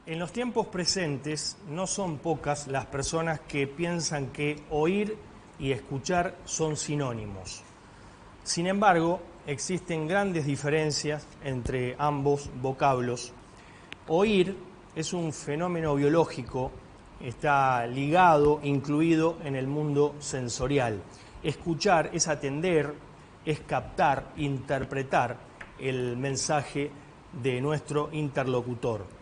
En los tiempos presentes no son pocas las personas que piensan que oír y escuchar son sinónimos. Sin embargo, existen grandes diferencias entre ambos vocablos. Oír es un fenómeno biológico, está ligado, incluido en el mundo sensorial. Escuchar es atender, es captar, interpretar el mensaje de nuestro interlocutor.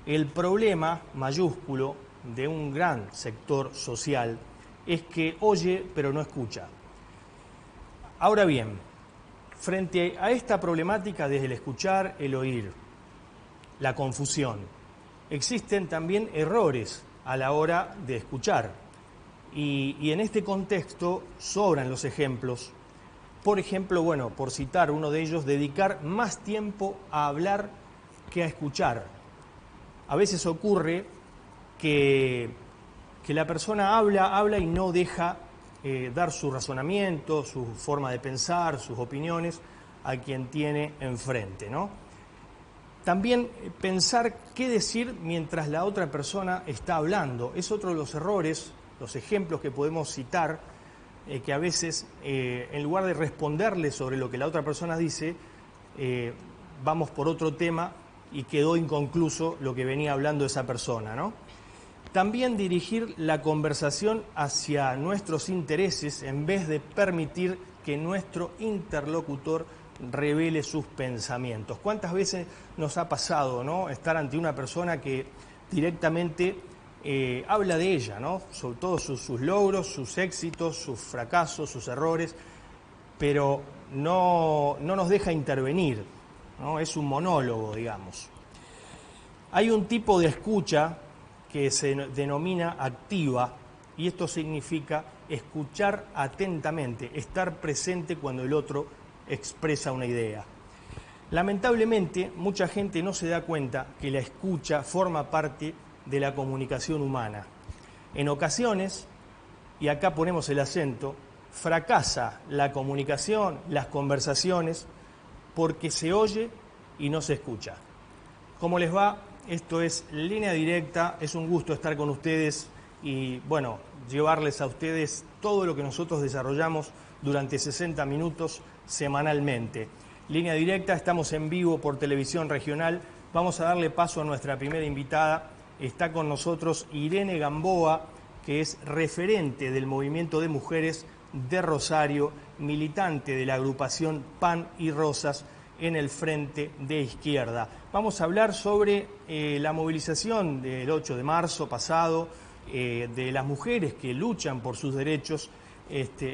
El problema mayúsculo de un gran sector social es que oye pero no escucha. Ahora bien, frente a esta problemática desde el escuchar, el oír, la confusión, existen también errores a la hora de escuchar. Y en este contexto sobran los ejemplos. Por ejemplo, bueno, por citar uno de ellos, dedicar más tiempo a hablar que a escuchar. A veces ocurre que la persona habla y no deja dar su razonamiento, su forma de pensar, sus opiniones a quien tiene enfrente, ¿no? También pensar qué decir mientras la otra persona está hablando. Es otro de los errores, los ejemplos que podemos citar, que a veces, en lugar de responderle sobre lo que la otra persona dice, vamos por otro tema y quedó inconcluso lo que venía hablando esa persona, ¿no? También dirigir la conversación hacia nuestros intereses en vez de permitir que nuestro interlocutor revele sus pensamientos. ¿Cuántas veces nos ha pasado, ¿no?, estar ante una persona que directamente habla de ella, ¿no?, sobre todo sus logros, sus éxitos, sus fracasos, sus errores, pero no nos deja intervenir, ¿no? Es un monólogo, digamos. Hay un tipo de escucha que se denomina activa, y esto significa escuchar atentamente, estar presente cuando el otro expresa una idea. Lamentablemente, mucha gente no se da cuenta que la escucha forma parte de la comunicación humana. En ocasiones, y acá ponemos el acento, fracasa la comunicación, las conversaciones, porque se oye y no se escucha. ¿Cómo les va? Esto es Línea Directa, es un gusto estar con ustedes y, bueno, llevarles a ustedes todo lo que nosotros desarrollamos durante 60 minutos semanalmente. Línea Directa, estamos en vivo por Televisión Regional. Vamos a darle paso a nuestra primera invitada. Está con nosotros Irene Gamboa, que es referente del Movimiento de Mujeres de Rosario, militante de la agrupación Pan y Rosas en el Frente de Izquierda. Vamos a hablar sobre la movilización del 8 de marzo pasado, de las mujeres que luchan por sus derechos,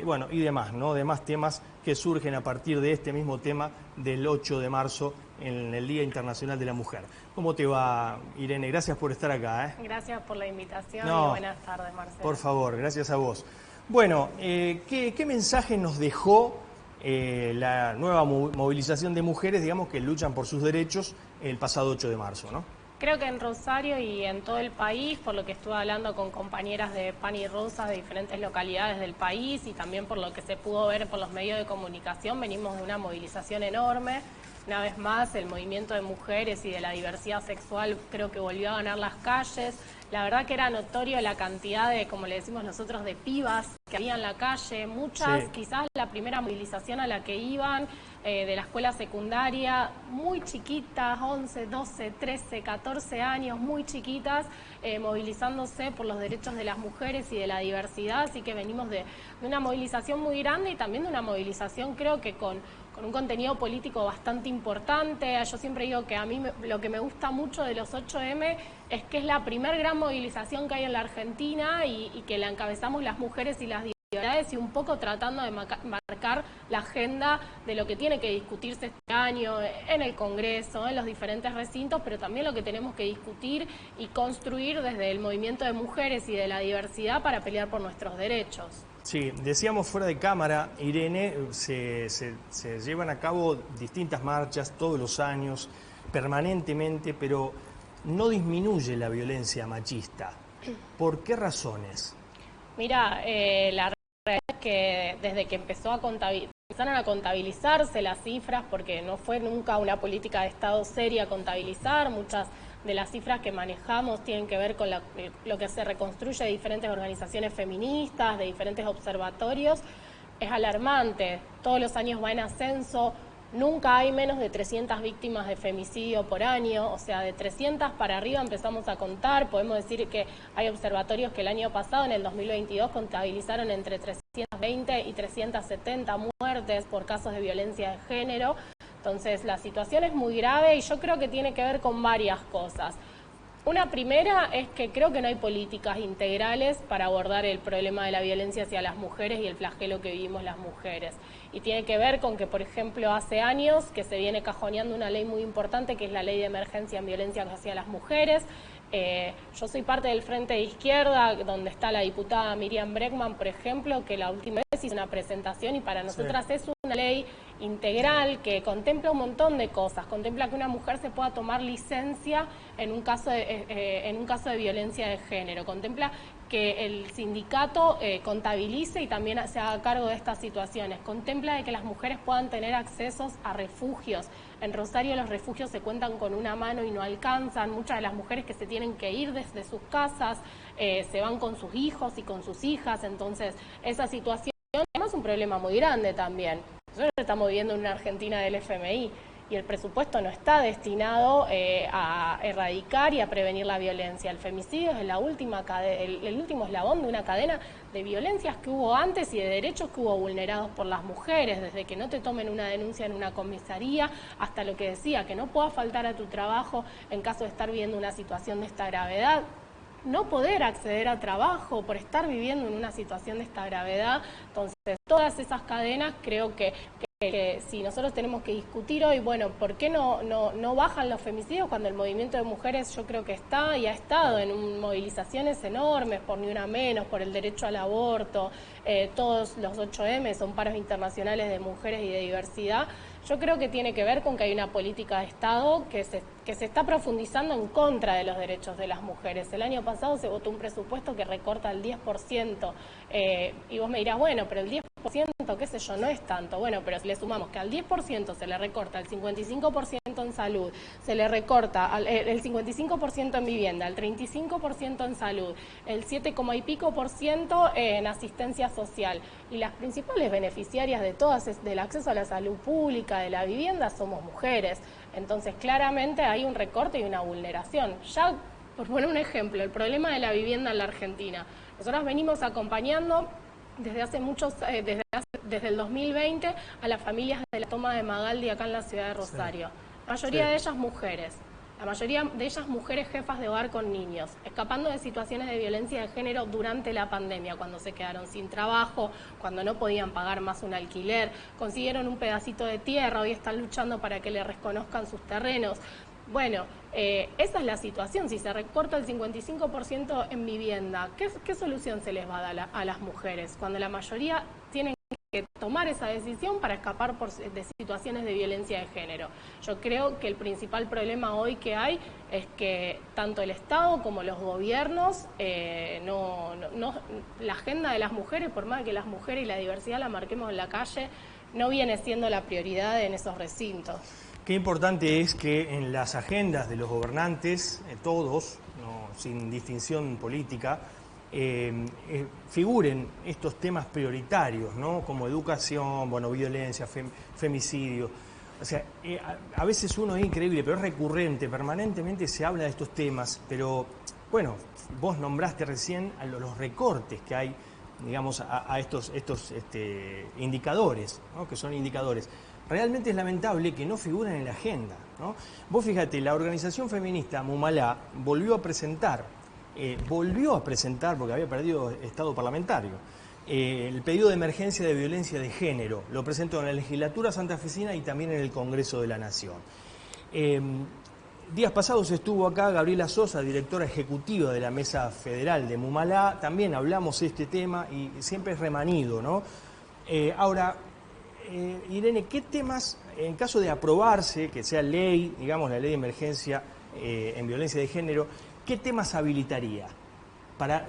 bueno, y demás, ¿no? Demás temas que surgen a partir de este mismo tema del 8 de marzo en el Día Internacional de la Mujer. ¿Cómo te va, Irene? Gracias por estar acá, ¿eh? Gracias por la invitación y buenas tardes, Marcelo. Por favor, gracias a vos. Bueno, ¿qué mensaje nos dejó la nueva movilización de mujeres, digamos, que luchan por sus derechos el pasado 8 de marzo, ¿no? Creo que en Rosario y en todo el país, por lo que estuve hablando con compañeras de Pan y Rosas de diferentes localidades del país y también por lo que se pudo ver por los medios de comunicación, venimos de una movilización enorme. Una vez más, el movimiento de mujeres y de la diversidad sexual creo que volvió a ganar las calles. La verdad que era notorio la cantidad de, como le decimos nosotros, de pibas que había en la calle. Muchas, sí. Quizás la primera movilización a la que iban de la escuela secundaria, muy chiquitas, 11, 12, 13, 14 años, muy chiquitas, movilizándose por los derechos de las mujeres y de la diversidad. Así que venimos de una movilización muy grande y también de una movilización, creo que con un contenido político bastante importante. Yo siempre digo que a mí lo que me gusta mucho de los 8M es que es la primer gran movilización que hay en la Argentina y que la encabezamos las mujeres y las diversidades y un poco tratando de marcar la agenda de lo que tiene que discutirse este año en el Congreso, en los diferentes recintos, pero también lo que tenemos que discutir y construir desde el movimiento de mujeres y de la diversidad para pelear por nuestros derechos. Sí, decíamos fuera de cámara, Irene, se llevan a cabo distintas marchas todos los años, permanentemente, pero no disminuye la violencia machista. ¿Por qué razones? Mira, la realidad es que desde que empezaron a contabilizarse las cifras, porque no fue nunca una política de Estado seria contabilizar, muchas de las cifras que manejamos tienen que ver con lo que se reconstruye de diferentes organizaciones feministas, de diferentes observatorios, es alarmante. Todos los años va en ascenso. Nunca hay menos de 300 víctimas de femicidio por año, o sea, de 300 para arriba empezamos a contar. Podemos decir que hay observatorios que el año pasado, en el 2022, contabilizaron entre 320 y 370 muertes por casos de violencia de género. Entonces, la situación es muy grave y yo creo que tiene que ver con varias cosas. Una primera es que creo que no hay políticas integrales para abordar el problema de la violencia hacia las mujeres y el flagelo que vivimos las mujeres. Y tiene que ver con que, por ejemplo, hace años que se viene cajoneando una ley muy importante, que es la Ley de Emergencia en Violencia hacia las Mujeres. Yo soy parte del Frente de Izquierda, donde está la diputada Miriam Bregman, por ejemplo, que la última vez hizo una presentación y para nosotras es una ley integral que contempla un montón de cosas. Contempla que una mujer se pueda tomar licencia en un caso de violencia de género. Contempla que el sindicato contabilice y también se haga cargo de estas situaciones. Contempla de que las mujeres puedan tener accesos a refugios. En Rosario los refugios se cuentan con una mano y no alcanzan. Muchas de las mujeres que se tienen que ir desde sus casas se van con sus hijos y con sus hijas. Entonces, esa situación es un problema muy grande también. Nosotros estamos viviendo en una Argentina del FMI y el presupuesto no está destinado a erradicar y a prevenir la violencia. El femicidio es el último eslabón de una cadena de violencias que hubo antes y de derechos que hubo vulnerados por las mujeres, desde que no te tomen una denuncia en una comisaría hasta lo que decía, que no puedas faltar a tu trabajo en caso de estar viviendo una situación de esta gravedad. No poder acceder a trabajo por estar viviendo en una situación de esta gravedad. Entonces, todas esas cadenas creo que si nosotros tenemos que discutir hoy, bueno, ¿por qué no bajan los femicidios cuando el movimiento de mujeres yo creo que está y ha estado en movilizaciones enormes por Ni Una Menos, por el derecho al aborto, todos los 8M son paros internacionales de mujeres y de diversidad? Yo creo que tiene que ver con que hay una política de Estado que se está profundizando en contra de los derechos de las mujeres. El año pasado se votó un presupuesto que recorta el 10%, y vos me dirás, bueno, pero el 10%, qué sé yo, no es tanto. Bueno, pero si le sumamos que al 10% se le recorta el 55% en salud, se le recorta el 55% en vivienda, el 35% en salud, el 7, y pico por ciento en asistencia social, y las principales beneficiarias de todas del acceso a la salud pública, de la vivienda, somos mujeres. Entonces, claramente hay un recorte y una vulneración. Ya, por poner un ejemplo, el problema de la vivienda en la Argentina. Nosotros venimos acompañando desde hace desde el 2020 a las familias de la toma de Magaldi acá en la ciudad de Rosario. La mayoría de ellas mujeres. La mayoría de ellas mujeres jefas de hogar con niños, escapando de situaciones de violencia de género durante la pandemia, cuando se quedaron sin trabajo, cuando no podían pagar más un alquiler, consiguieron un pedacito de tierra, hoy están luchando para que le reconozcan sus terrenos. Bueno, esa es la situación. Si se recorta el 55% en vivienda, ¿qué solución se les va a dar a las mujeres? Cuando la mayoría tienen que tomar esa decisión para escapar de situaciones de violencia de género. Yo creo que el principal problema hoy que hay es que tanto el Estado como los gobiernos, la agenda de las mujeres, por más que las mujeres y la diversidad la marquemos en la calle, no viene siendo la prioridad en esos recintos. Qué importante es que en las agendas de los gobernantes, todos, sin distinción política, figuren estos temas prioritarios, ¿no? Como educación, violencia, femicidio. O sea, a veces uno es increíble, pero es recurrente, permanentemente se habla de estos temas, pero bueno, vos nombraste recién a los recortes que hay, digamos, a estos indicadores, ¿no? Que son indicadores. Realmente es lamentable que no figuren en la agenda, ¿no? Vos fíjate, la organización feminista Mumalá volvió a presentar, porque había perdido estado parlamentario, el pedido de emergencia de violencia de género. Lo presentó en la legislatura santafesina y también en el Congreso de la Nación. Días pasados estuvo acá Gabriela Sosa, directora ejecutiva de la Mesa Federal de Mumalá. También hablamos de este tema y siempre es remanido, ¿no? Ahora, Irene, ¿qué temas, en caso de aprobarse, que sea ley, digamos la ley de emergencia en violencia de género, qué temas habilitaría? Para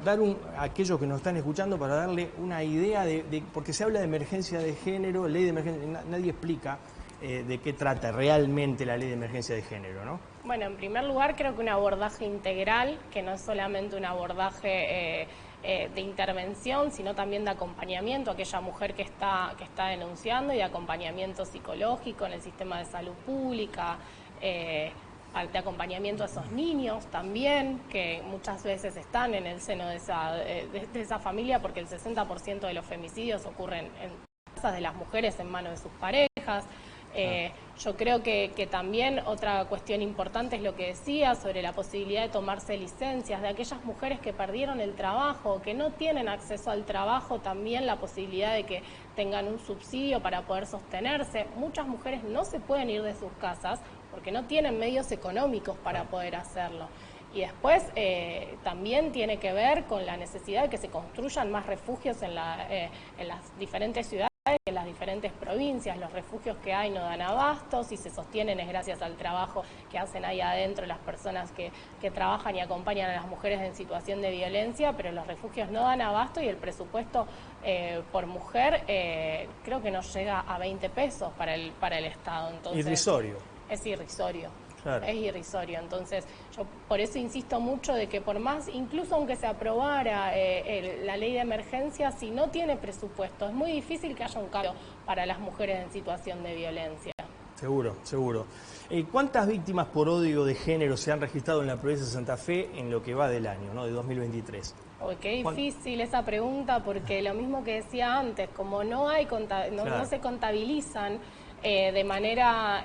dar a aquellos que nos están escuchando, para darle una idea porque se habla de emergencia de género, ley de emergencia, nadie explica de qué trata realmente la ley de emergencia de género, ¿no? Bueno, en primer lugar creo que un abordaje integral, que no es solamente un abordaje de intervención, sino también de acompañamiento a aquella mujer que está denunciando, y de acompañamiento psicológico en el sistema de salud pública, de acompañamiento a esos niños también, que muchas veces están en el seno de esa familia, porque el 60% de los femicidios ocurren en casas de las mujeres en manos de sus parejas. Yo creo que también otra cuestión importante es lo que decía sobre la posibilidad de tomarse licencias de aquellas mujeres que perdieron el trabajo, que no tienen acceso al trabajo, también la posibilidad de que tengan un subsidio para poder sostenerse. Muchas mujeres no se pueden ir de sus casas porque no tienen medios económicos para poder hacerlo. Y después también tiene que ver con la necesidad de que se construyan más refugios en las diferentes ciudades, en las diferentes provincias. Los refugios que hay no dan abasto, si se sostienen es gracias al trabajo que hacen ahí adentro las personas que trabajan y acompañan a las mujeres en situación de violencia, pero los refugios no dan abasto y el presupuesto por mujer creo que no llega a 20 pesos para el Estado. Entonces, irrisorio. Es irrisorio. Claro. Es irrisorio. Entonces, yo por eso insisto mucho de que por más, incluso aunque se aprobara la ley de emergencia, si no tiene presupuesto, es muy difícil que haya un cambio para las mujeres en situación de violencia. Seguro, seguro. ¿Cuántas víctimas por odio de género se han registrado en la provincia de Santa Fe en lo que va del año, ¿no?, de 2023? Qué difícil esa pregunta, porque lo mismo que decía antes, como no hay no se contabilizan de manera...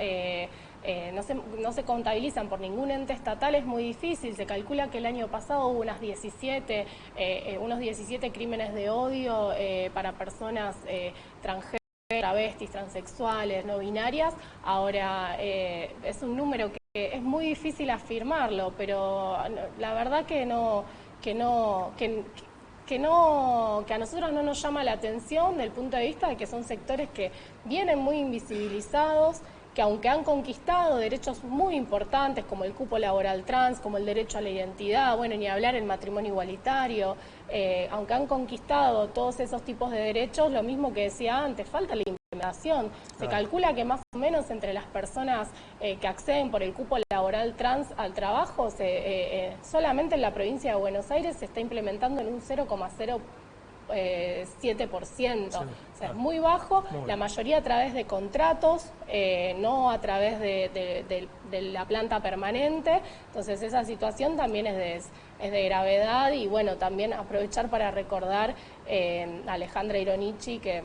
no se contabilizan por ningún ente estatal, es muy difícil. Se calcula que el año pasado hubo unos 17 crímenes de odio para personas transgénero, travestis, transexuales, no binarias. Ahora es un número que es muy difícil afirmarlo, pero la verdad que a nosotros no nos llama la atención del punto de vista de que son sectores que vienen muy invisibilizados, que aunque han conquistado derechos muy importantes como el cupo laboral trans, como el derecho a la identidad, bueno, ni hablar el matrimonio igualitario, aunque han conquistado todos esos tipos de derechos, lo mismo que decía antes, falta la implementación. Se calcula que más o menos entre las personas que acceden por el cupo laboral trans al trabajo, solamente en la provincia de Buenos Aires se está implementando en un 0,07%. O sea, es muy bajo, la mayoría a través de contratos, no a través de la planta permanente. Entonces esa situación también es de gravedad. Y bueno, también aprovechar para recordar a Alejandra Ironichi, que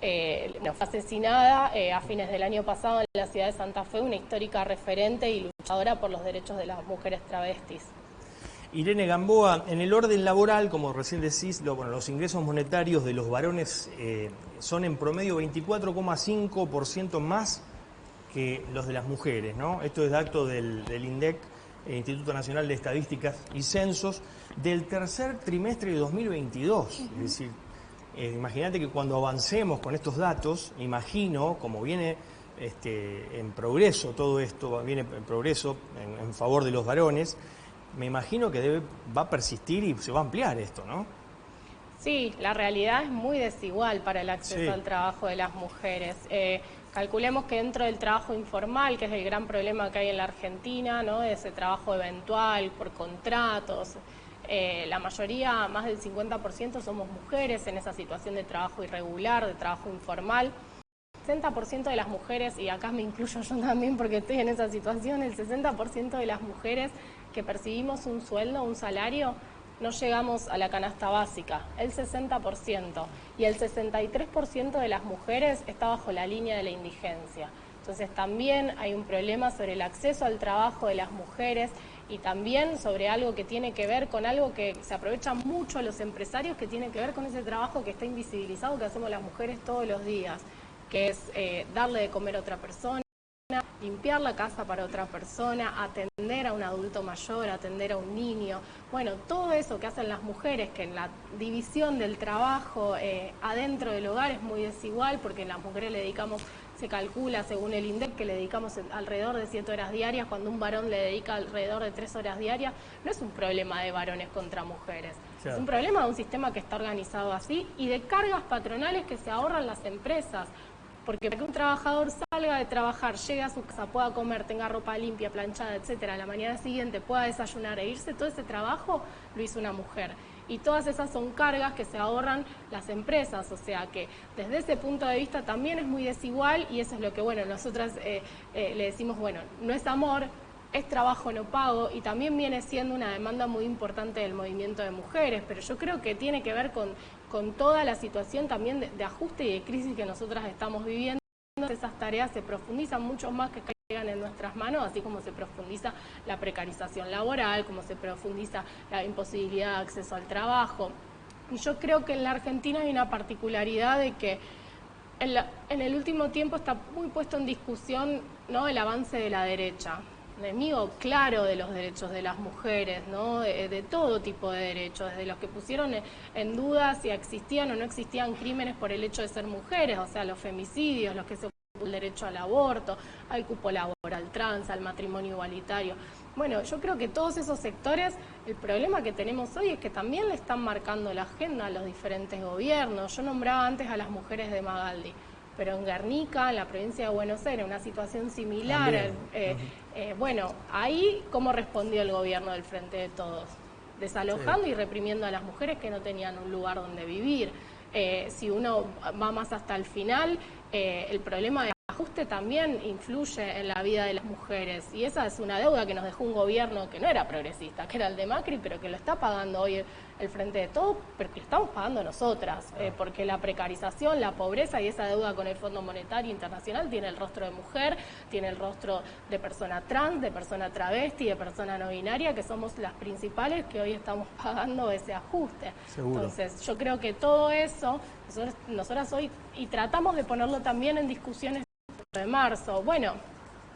fue asesinada a fines del año pasado en la ciudad de Santa Fe, una histórica referente y luchadora por los derechos de las mujeres travestis. Irene Gamboa, en el orden laboral, como recién decís, los ingresos monetarios de los varones son en promedio 24,5% más que los de las mujeres, ¿no? Esto es dato del INDEC, Instituto Nacional de Estadísticas y Censos, del tercer trimestre de 2022. Es decir, imagínate que cuando avancemos con estos datos, imagino, como viene en progreso todo esto, viene en progreso en favor de los varones, me imagino que va a persistir y se va a ampliar esto, ¿no? Sí, la realidad es muy desigual para el acceso al trabajo de las mujeres. Calculemos que dentro del trabajo informal, que es el gran problema que hay en la Argentina, ¿no?, ese trabajo eventual, por contratos, la mayoría, más del 50%, somos mujeres en esa situación de trabajo irregular, de trabajo informal. El 60% de las mujeres, y acá me incluyo yo también porque estoy en esa situación, el 60% de las mujeres que percibimos un sueldo, un salario, no llegamos a la canasta básica, el 60%, y el 63% de las mujeres está bajo la línea de la indigencia. Entonces también hay un problema sobre el acceso al trabajo de las mujeres y también sobre algo que tiene que ver con algo que se aprovechan mucho los empresarios, que tiene que ver con ese trabajo que está invisibilizado, que hacemos las mujeres todos los días, que es darle de comer a otra persona, limpiar la casa para otra persona, atender a un adulto mayor, atender a un niño. Bueno, todo eso que hacen las mujeres, que en la división del trabajo adentro del hogar es muy desigual, porque las mujeres le dedicamos, se calcula según el INDEC, que le dedicamos alrededor de 7 horas diarias, cuando un varón le dedica alrededor de 3 horas diarias. No es un problema de varones contra mujeres, es un problema de un sistema que está organizado así y de cargas patronales que se ahorran las empresas. Porque para que un trabajador salga salga de trabajar, llegue a su casa, pueda comer, tenga ropa limpia, planchada, etcétera, la mañana siguiente pueda desayunar e irse, todo ese trabajo lo hizo una mujer. Y todas esas son cargas que se ahorran las empresas, o sea que desde ese punto de vista también es muy desigual y eso es lo que, bueno, nosotras le decimos, bueno, no es amor, es trabajo no pago y también viene siendo una demanda muy importante del movimiento de mujeres, pero yo creo que tiene que ver con toda la situación también de ajuste y de crisis que nosotras estamos viviendo. Esas tareas se profundizan mucho más que caigan en nuestras manos, así como se profundiza la precarización laboral, como se profundiza la imposibilidad de acceso al trabajo. Y yo creo que en la Argentina hay una particularidad de que en el último tiempo está muy puesto en discusión, ¿no?, el avance de la derecha. Enemigo claro de los derechos de las mujeres, ¿no? De todo tipo de derechos, desde los que pusieron en duda si existían o no existían crímenes por el hecho de ser mujeres, o sea, los femicidios, los que se oponen al derecho al aborto, al cupo laboral trans, al matrimonio igualitario. Bueno, yo creo que todos esos sectores, el problema que tenemos hoy es que también le están marcando la agenda a los diferentes gobiernos. Yo nombraba antes a las mujeres de Magaldi, pero en Guernica, en la provincia de Buenos Aires, una situación similar. Bueno, ahí, ¿cómo respondió el gobierno del Frente de Todos? Desalojando y reprimiendo a las mujeres que no tenían un lugar donde vivir. Si uno va más hasta el final, el problema de ajuste también influye en la vida de las mujeres y esa es una deuda que nos dejó un gobierno que no era progresista, que era el de Macri, pero que lo está pagando hoy el Frente de Todos, pero que lo estamos pagando nosotras, porque la precarización, la pobreza y esa deuda con el Fondo Monetario Internacional tiene el rostro de mujer, tiene el rostro de persona trans, de persona travesti, de persona no binaria, que somos las principales que hoy estamos pagando ese ajuste. Seguro. Entonces yo creo que todo eso, nosotras hoy, y tratamos de ponerlo también en discusiones de marzo. Bueno,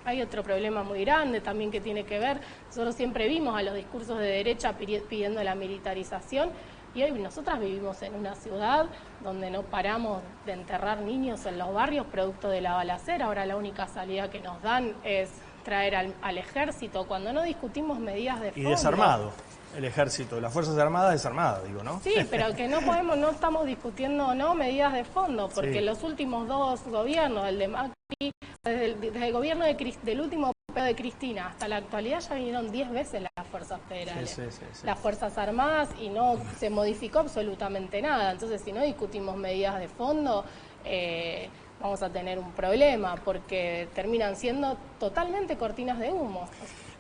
hay otro problema muy grande también que tiene que ver, nosotros siempre vimos a los discursos de derecha pidiendo la militarización y hoy nosotras vivimos en una ciudad donde no paramos de enterrar niños en los barrios producto de la balacera. Ahora la única salida que nos dan es traer al ejército cuando no discutimos medidas de fondo. Y desarmado. El ejército, las Fuerzas Armadas desarmadas, digo, ¿no? Sí, pero que no estamos discutiendo medidas de fondo, porque los últimos dos gobiernos, el de Macri, desde el gobierno del último de Cristina hasta la actualidad ya vinieron 10 veces las fuerzas federales, las Fuerzas Armadas y no se modificó absolutamente nada. Entonces, si no discutimos medidas de fondo, vamos a tener un problema, porque terminan siendo totalmente cortinas de humo.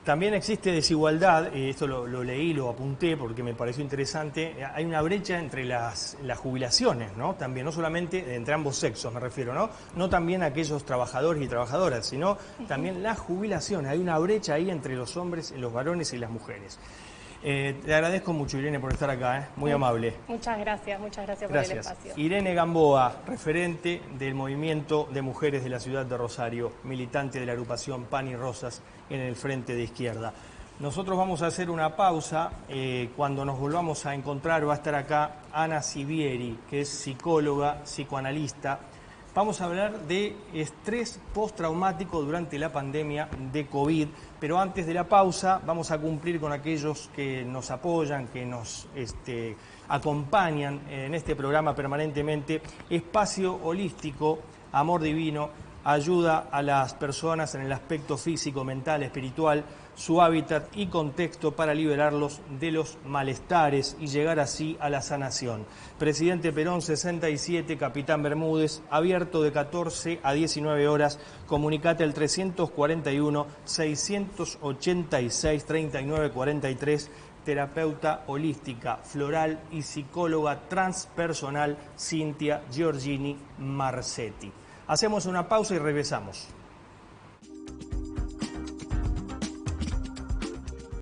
También existe desigualdad, esto lo leí, lo apunté porque me pareció interesante, hay una brecha entre las jubilaciones, ¿no? También, no solamente entre ambos sexos me refiero, ¿no? No también aquellos trabajadores y trabajadoras, sino también las jubilaciones, hay una brecha ahí entre los hombres, los varones y las mujeres. Te agradezco mucho, Irene, por estar acá, muy amable. Muchas gracias por el espacio. Irene Gamboa, referente del movimiento de mujeres de la ciudad de Rosario, militante de la agrupación Pan y Rosas en el Frente de Izquierda. Nosotros vamos a hacer una pausa, cuando nos volvamos a encontrar va a estar acá Ana Sivieri, que es psicóloga, psicoanalista. Vamos a hablar de estrés postraumático durante la pandemia de COVID, pero antes de la pausa vamos a cumplir con aquellos que nos apoyan, que nos acompañan en este programa permanentemente. Espacio Holístico, Amor Divino, ayuda a las personas en el aspecto físico, mental, espiritual, su hábitat y contexto para liberarlos de los malestares y llegar así a la sanación. Presidente Perón 67, Capitán Bermúdez, abierto de 14 a 19 horas, comunicate al 341-686-3943, terapeuta holística, floral y psicóloga transpersonal Cintia Giorgini Marsetti. Hacemos una pausa y regresamos.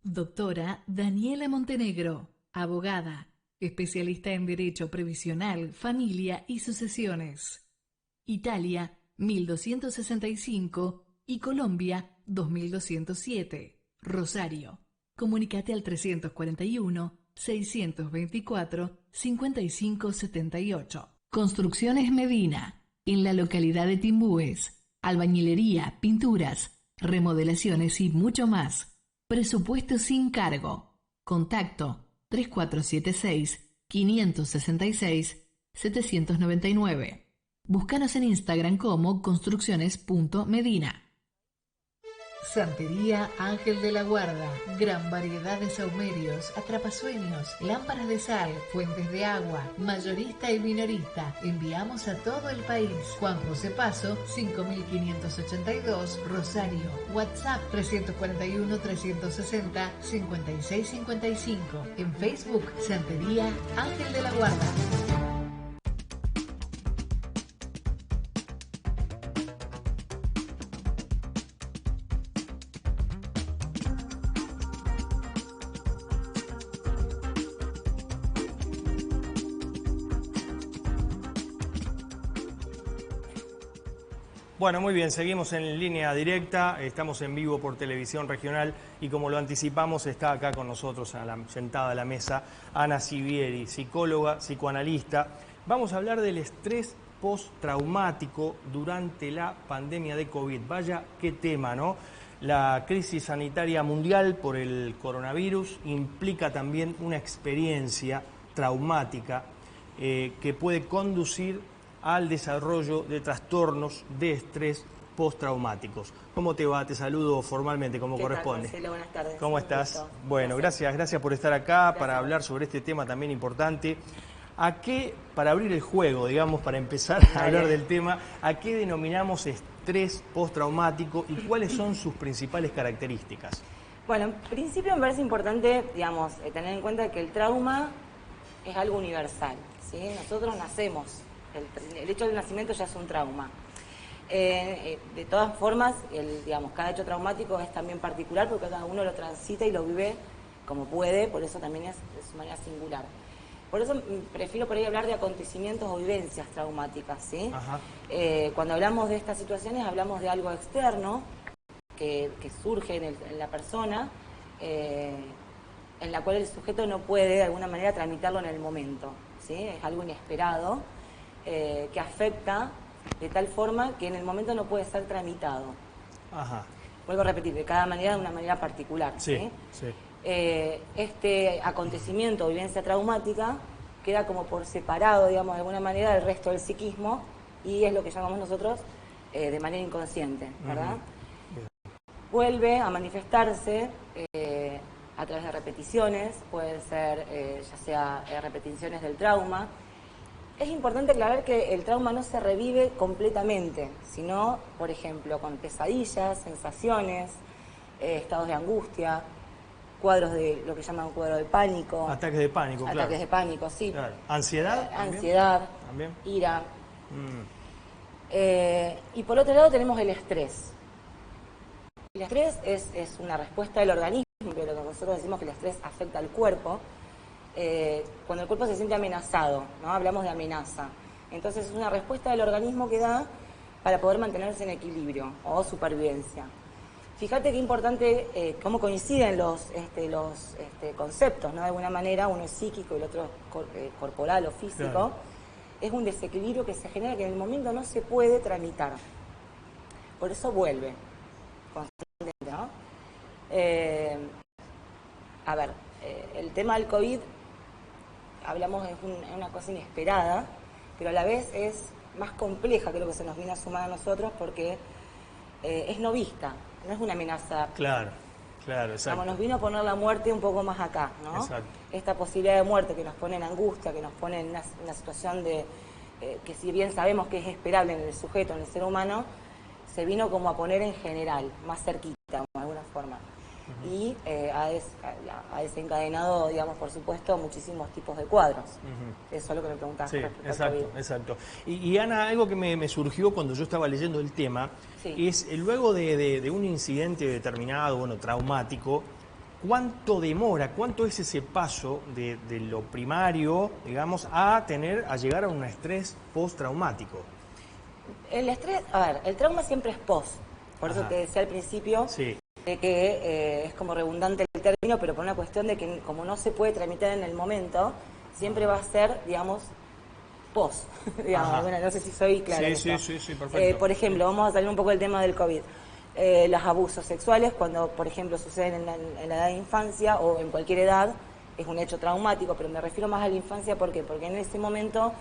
Doctora Daniela Montenegro, abogada, especialista en Derecho Previsional, Familia y Sucesiones. Italia, 1265 y Colombia, 2207. Rosario. Comunícate al 341-624-5578. Construcciones Medina, en la localidad de Timbúes. Albañilería, pinturas, remodelaciones y mucho más. Presupuesto sin cargo. Contacto 3476-566-799. Búscanos en Instagram como construcciones.medina. Santería Ángel de la Guarda, gran variedad de saumerios, atrapasueños, lámparas de sal, fuentes de agua, mayorista y minorista. Enviamos a todo el país. Juan José Paso, 5582, Rosario. WhatsApp 341-360-5655. En Facebook, Santería Ángel de la Guarda. Bueno, muy bien, seguimos en línea directa, estamos en vivo por Televisión Regional y como lo anticipamos está acá con nosotros sentada a la mesa Ana Sivieri, psicóloga, psicoanalista. Vamos a hablar del estrés postraumático durante la pandemia de COVID. Vaya qué tema, ¿no? La crisis sanitaria mundial por el coronavirus implica también una experiencia traumática que puede conducir al desarrollo de trastornos de estrés postraumáticos. ¿Cómo te va? Te saludo formalmente como corresponde. Marcelo, buenas tardes. ¿Cómo estás? Bueno, gracias por estar acá para hablar sobre este tema también importante. Para abrir el juego, digamos, para empezar a hablar del tema, ¿a qué denominamos estrés postraumático y cuáles son sus principales características? Bueno, en principio me parece importante, digamos, tener en cuenta que el trauma es algo universal, ¿sí? Nosotros nacemos. El hecho del nacimiento ya es un trauma. De todas formas, cada hecho traumático es también particular porque cada uno lo transita y lo vive como puede, por eso también es de su manera singular. Por eso prefiero por ahí hablar de acontecimientos o vivencias traumáticas, ¿sí? Cuando hablamos de estas situaciones hablamos de algo externo que surge en la persona, en la cual el sujeto no puede de alguna manera tramitarlo en el momento, ¿sí? Es algo inesperado. Que afecta de tal forma que en el momento no puede ser tramitado. Ajá. Vuelvo a repetir, de cada manera de una manera particular. Sí. Este acontecimiento o vivencia traumática queda como por separado, digamos, de alguna manera del resto del psiquismo y es lo que llamamos nosotros de manera inconsciente, ¿verdad? Vuelve a manifestarse a través de repeticiones, pueden ser ya sea repeticiones del trauma. Es importante aclarar que el trauma no se revive completamente, sino, por ejemplo, con pesadillas, sensaciones, estados de angustia, cuadros de lo que llaman cuadro de pánico. Ataques de pánico, claro. Ataques de pánico, sí. Claro. ¿Ansiedad? Ansiedad, ¿También? ira. Y por otro lado tenemos el estrés. El estrés es una respuesta del organismo, que lo que nosotros decimos que el estrés afecta al cuerpo. Cuando el cuerpo se siente amenazado, ¿no? Hablamos de amenaza. Entonces es una respuesta del organismo que da para poder mantenerse en equilibrio o supervivencia. Fíjate qué importante cómo coinciden los conceptos, ¿no? De alguna manera, uno es psíquico y el otro es corporal o físico. Claro. Es un desequilibrio que se genera que en el momento no se puede tramitar. Por eso vuelve constantemente, ¿no? El tema del COVID, hablamos de una cosa inesperada, pero a la vez es más compleja que lo que se nos viene a sumar a nosotros porque es no vista, no es una amenaza. Claro, exacto. Como nos vino a poner la muerte un poco más acá, ¿no? Exacto. Esta posibilidad de muerte que nos pone en angustia, que nos pone en una situación de que si bien sabemos que es esperable en el sujeto, en el ser humano, se vino como a poner en general, más cerquita, de alguna forma. Y ha desencadenado, digamos, por supuesto, muchísimos tipos de cuadros. Eso es lo que me preguntabas. Sí, exacto. Y Ana, algo que me surgió cuando yo estaba leyendo el tema, es luego de un incidente determinado, traumático, ¿cuánto es ese paso de lo primario, digamos, a llegar a un estrés postraumático? El estrés, el trauma siempre es post. Por eso te decía al principio... Sí. De que es como redundante el término, pero por una cuestión de que como no se puede tramitar en el momento, siempre va a ser, digamos, post. Digamos, no sé si soy clara. Sí, perfecto. Por ejemplo, vamos a salir un poco del tema del COVID. Los abusos sexuales, cuando, por ejemplo, suceden en la edad de infancia o en cualquier edad, es un hecho traumático, pero me refiero más a la infancia, ¿por qué? Porque en ese momento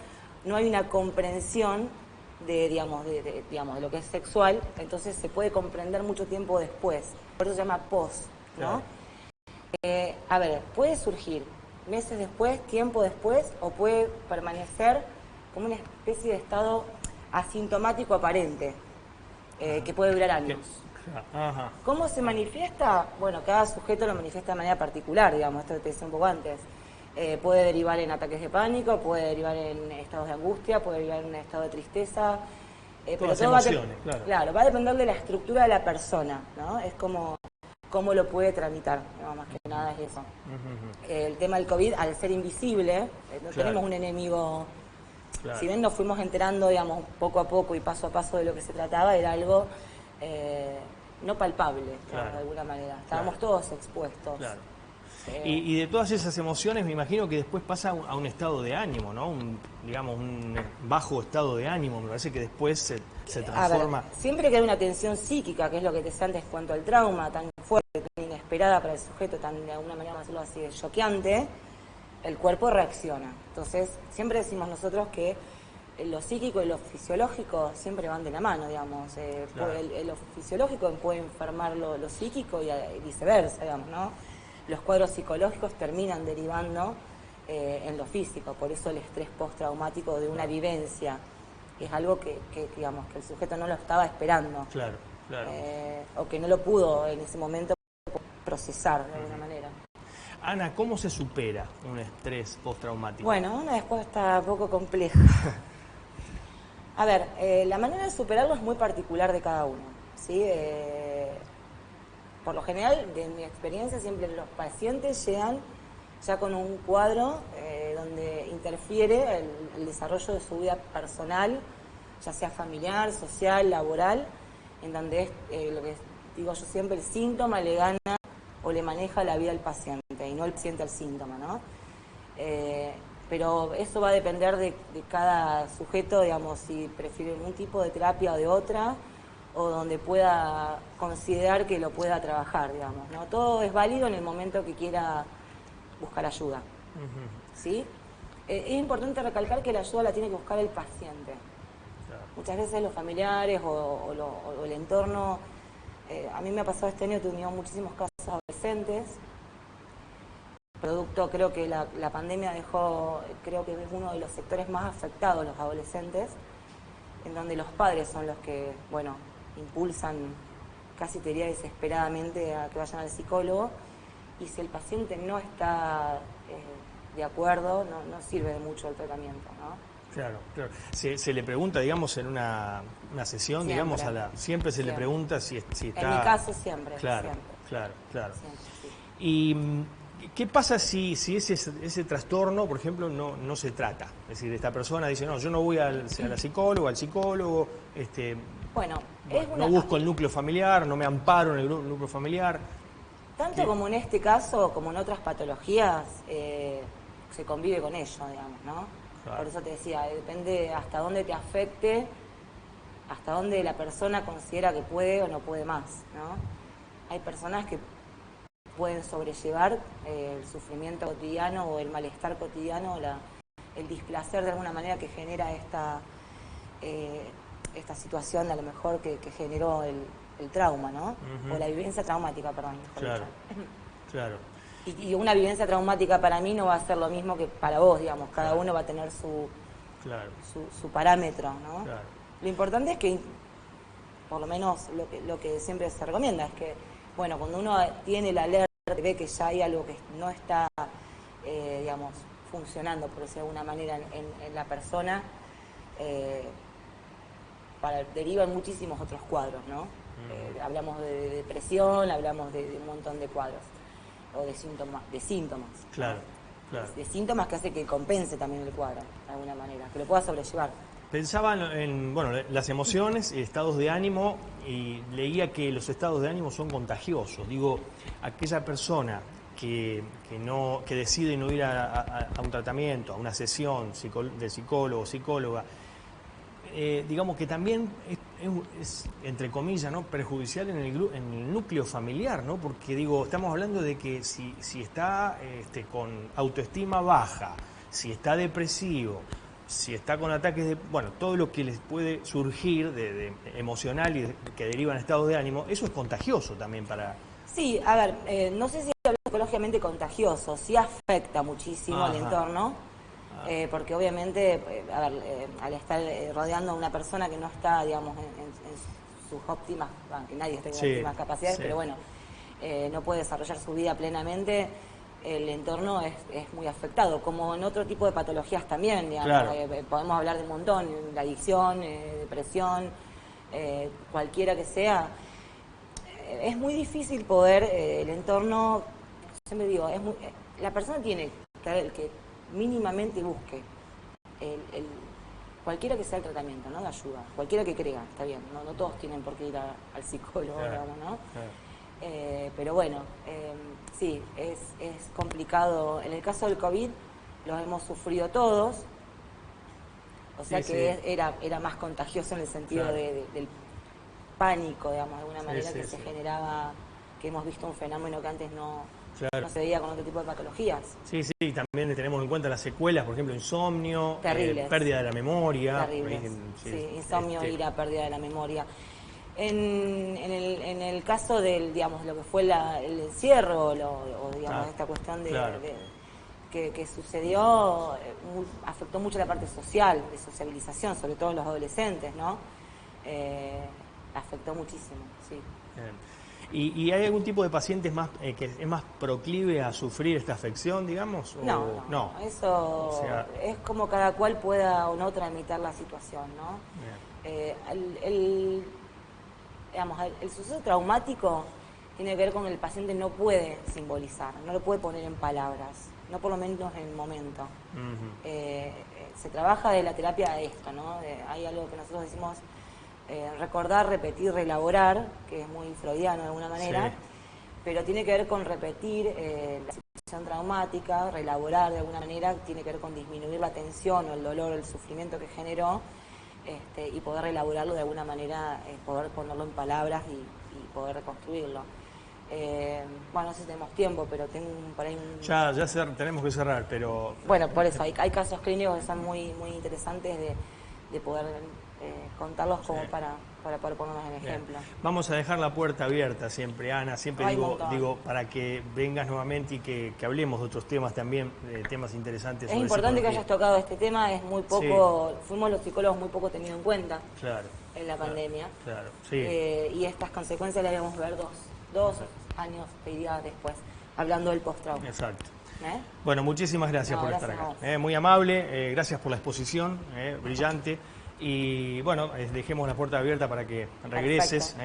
no hay una comprensión digamos, digamos, de lo que es sexual, entonces se puede comprender mucho tiempo después. Por eso se llama post, ¿no? Claro. A ver, puede surgir meses después, tiempo después, o puede permanecer como una especie de estado asintomático aparente, que puede durar años. Ajá. ¿Cómo se manifiesta? Bueno, cada sujeto lo manifiesta de manera particular, digamos, esto que te decía un poco antes. Puede derivar en ataques de pánico, puede derivar en estados de angustia, puede derivar en un estado de tristeza. Pero todo emociones, claro, va a depender de la estructura de la persona, ¿no? Es como cómo lo puede tramitar, ¿no? Más que nada es eso. El tema del COVID, al ser invisible, no tenemos un enemigo. Claro. Si bien nos fuimos enterando, digamos, poco a poco y paso a paso de lo que se trataba, era algo no palpable, digamos, de alguna manera. Estábamos todos expuestos. Claro. Y de todas esas emociones me imagino que después pasa a un estado de ánimo, ¿no? Digamos, un bajo estado de ánimo, me parece que después se transforma. A ver, siempre que hay una tensión psíquica, que es lo que te decía antes cuanto al trauma, tan fuerte, tan inesperada para el sujeto, tan de alguna manera, vamos a decirlo así, choqueante, el cuerpo reacciona. Entonces, siempre decimos nosotros que lo psíquico y lo fisiológico siempre van de la mano, digamos. Claro. Lo fisiológico puede enfermar lo psíquico y viceversa, digamos, ¿no? Los cuadros psicológicos terminan derivando en lo físico, por eso el estrés postraumático de una vivencia es algo que digamos que el sujeto no lo estaba esperando. Claro, claro. O que no lo pudo en ese momento procesar de alguna manera. Ana, ¿cómo se supera un estrés postraumático? Bueno, una respuesta un poco compleja. A ver, la manera de superarlo es muy particular de cada uno, ¿sí? Por lo general, de mi experiencia, siempre los pacientes llegan ya con un cuadro donde interfiere el desarrollo de su vida personal, ya sea familiar, social, laboral, en donde es lo que digo yo siempre, el síntoma le gana o le maneja la vida al paciente y no el paciente al síntoma, ¿no? Pero eso va a depender de cada sujeto, digamos, si prefiere un tipo de terapia o de otra, o donde pueda considerar que lo pueda trabajar, digamos, ¿no? Todo es válido en el momento que quiera buscar ayuda, ¿sí? Es importante recalcar que la ayuda la tiene que buscar el paciente. Claro. Muchas veces los familiares o el entorno, a mí me ha pasado este año, he tenido muchísimos casos de adolescentes, producto, creo que la pandemia dejó, creo que es uno de los sectores más afectados, los adolescentes, en donde los padres son los que, bueno, impulsan casi te diría desesperadamente a que vayan al psicólogo, y si el paciente no está de acuerdo, no sirve de mucho el tratamiento, ¿no? Claro, claro. Se le pregunta, digamos, en una sesión, Siempre. digamos, siempre se le pregunta si está... En mi caso siempre, claro, siempre. Claro. Siempre, sí. ¿Y qué pasa si ese trastorno, por ejemplo, no se trata? Es decir, esta persona dice, no, yo no voy a la psicóloga, al psicólogo, bueno, no busco el núcleo familiar, no me amparo en el núcleo familiar. Tanto como en este caso, como en otras patologías, se convive con ello, digamos, ¿no? Claro. Por eso te decía, depende hasta dónde te afecte, hasta dónde la persona considera que puede o no puede más, ¿no? Hay personas que pueden sobrellevar el sufrimiento cotidiano o el malestar cotidiano, el displacer de alguna manera que genera esta situación, a lo mejor que generó el trauma, ¿no? O la vivencia traumática, perdón. Claro, claro. Y una vivencia traumática para mí no va a ser lo mismo que para vos, digamos. Cada uno va a tener su parámetro, ¿no? Claro. Lo importante es que, por lo menos lo que siempre se recomienda, es que, bueno, cuando uno tiene la alerta, ve que ya hay algo que no está, digamos, funcionando, por decirlo de alguna manera, en la persona, derivan muchísimos otros cuadros, ¿no? Hablamos de depresión, hablamos de un montón de cuadros, o de síntomas. Claro, claro. De síntomas que hace que compense también el cuadro, de alguna manera, que lo pueda sobrellevar. Pensaba en las emociones, estados de ánimo, y leía que los estados de ánimo son contagiosos. Digo, aquella persona que decide no ir a un tratamiento, a una sesión de psicólogo o psicóloga, digamos que también es, entre comillas, ¿no?, perjudicial en el núcleo familiar, ¿no? Porque digo, estamos hablando de que si está con autoestima baja, si está depresivo, si está con ataques de, bueno, todo lo que les puede surgir de emocional y que deriva en estados de ánimo, eso es contagioso también para... Sí, a ver, no sé si hablo psicológicamente contagioso, sí afecta muchísimo al entorno, porque obviamente, al estar rodeando a una persona que no está, digamos, en sus óptimas, bueno, que nadie está en óptimas capacidades, pero bueno, no puede desarrollar su vida plenamente, el entorno es muy afectado, como en otro tipo de patologías también, digamos, claro. Podemos hablar de un montón, la adicción, depresión, cualquiera que sea. Es muy difícil poder, el entorno, siempre digo, la persona tiene que mínimamente busque cualquiera que sea el tratamiento, ¿no? De ayuda, cualquiera que crea, está bien, no todos tienen por qué ir al psicólogo, digamos, ¿no? Pero bueno, sí, es complicado. En el caso del COVID lo hemos sufrido todos, o sea era más contagioso en el sentido del pánico, digamos, de alguna manera que se generaba, que hemos visto un fenómeno que antes no se veía con otro tipo de patologías. Sí, también tenemos en cuenta las secuelas, por ejemplo, insomnio, pérdida de la memoria. Terribles, insomnio, ira, pérdida de la memoria. En el caso del, digamos, lo que fue el encierro, o digamos, esta cuestión que sucedió, afectó mucho la parte social, de sociabilización, sobre todo en los adolescentes, ¿no? Afectó muchísimo, sí. ¿Y hay algún tipo de pacientes más que es más proclive a sufrir esta afección, digamos? No. Eso es como cada cual pueda o no tramitar la situación, ¿no? El suceso traumático tiene que ver con el paciente no puede simbolizar, no lo puede poner en palabras, no por lo menos en el momento. Se trabaja de la terapia a esto, ¿no? Hay algo que nosotros decimos recordar, repetir, reelaborar, que es muy freudiano de alguna manera, pero tiene que ver con repetir la situación traumática, reelaborar de alguna manera, tiene que ver con disminuir la tensión o el dolor o el sufrimiento que generó, y poder reelaborarlo de alguna manera, poder ponerlo en palabras y poder reconstruirlo. Bueno, no sé si tenemos tiempo, pero tengo por ahí un... Ya tenemos que cerrar, pero... Bueno, por eso, hay casos clínicos que son muy, muy interesantes de poder contarlos como para poder ponernos en ejemplo. Vamos a dejar la puerta abierta siempre, Ana, siempre digo para que vengas nuevamente y que hablemos de otros temas también, temas interesantes. Es importante que hayas tocado este tema, es muy poco, fuimos los psicólogos muy poco tenidos en cuenta en la pandemia. Y estas consecuencias las debemos ver dos años, te diría, después, hablando del post-trauma. Exacto. Bueno, muchísimas gracias por estar acá. Muy amable, gracias por la exposición, brillante. Y bueno, dejemos la puerta abierta para que regreses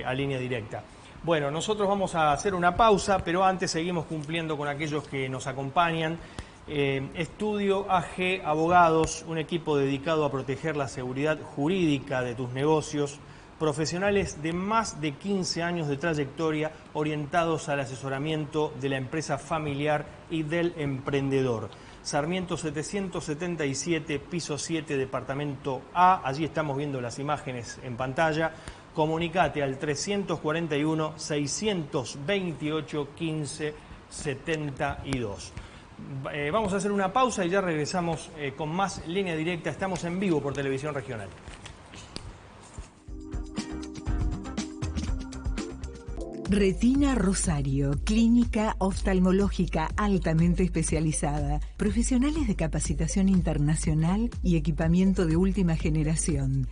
a Línea Directa. Bueno, nosotros vamos a hacer una pausa, pero antes seguimos cumpliendo con aquellos que nos acompañan. Estudio AG Abogados, un equipo dedicado a proteger la seguridad jurídica de tus negocios. Profesionales de más de 15 años de trayectoria orientados al asesoramiento de la empresa familiar y del emprendedor. Sarmiento 777, piso 7, departamento A. Allí estamos viendo las imágenes en pantalla. Comunicate al 348-1572. Vamos a hacer una pausa y ya regresamos con más Línea Directa. Estamos en vivo por Televisión Regional. Retina Rosario, clínica oftalmológica altamente especializada, profesionales de capacitación internacional y equipamiento de última generación.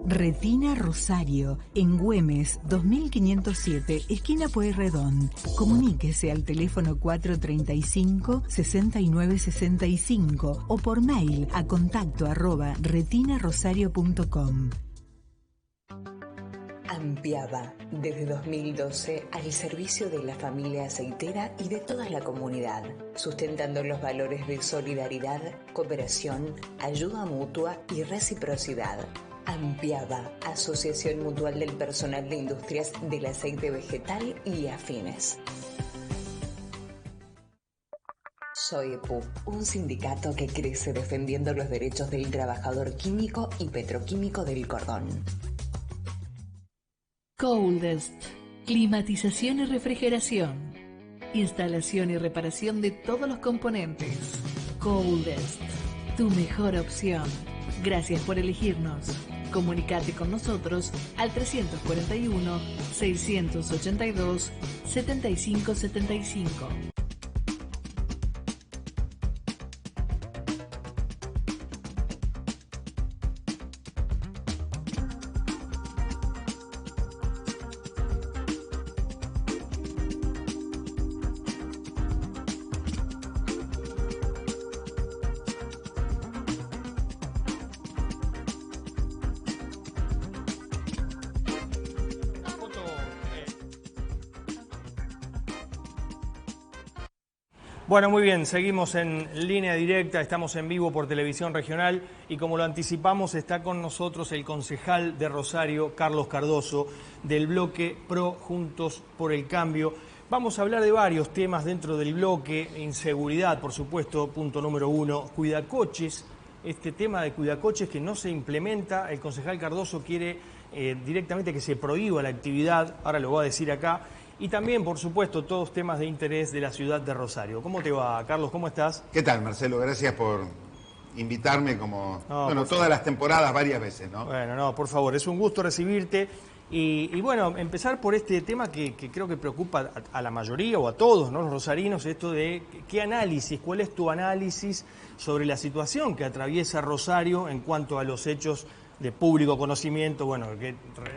Retina Rosario, en Güemes, 2507, esquina Pueyrredón. Comuníquese al teléfono 435-6965 o por mail a contacto@retinarosario.com. Ampiaba, desde 2012, al servicio de la familia aceitera y de toda la comunidad, sustentando los valores de solidaridad, cooperación, ayuda mutua y reciprocidad. Ampiaba, Asociación Mutual del Personal de Industrias del Aceite Vegetal y Afines. SOEPU, un sindicato que crece defendiendo los derechos del trabajador químico y petroquímico del cordón. Coldest, climatización y refrigeración, instalación y reparación de todos los componentes. Coldest, tu mejor opción. Gracias por elegirnos. Comunicate con nosotros al 341-682-7575. Bueno, muy bien, seguimos en línea directa, estamos en vivo por Televisión Regional y como lo anticipamos está con nosotros el concejal de Rosario, Carlos Cardoso, del bloque Pro Juntos por el Cambio. Vamos a hablar de varios temas dentro del bloque, inseguridad, por supuesto, punto número 1, cuidacoches, este tema de cuidacoches que no se implementa, el concejal Cardoso quiere directamente que se prohíba la actividad, ahora lo voy a decir acá. Y también, por supuesto, todos temas de interés de la ciudad de Rosario. ¿Cómo te va, Carlos? ¿Cómo estás? ¿Qué tal, Marcelo? Gracias por invitarme todas las temporadas, varias veces, ¿no? Bueno, no, por favor, es un gusto recibirte. Y bueno, empezar por este tema que creo que preocupa a la mayoría o a todos, ¿no? Los rosarinos, esto de qué análisis, cuál es tu análisis sobre la situación que atraviesa Rosario en cuanto a los hechos de público conocimiento, bueno,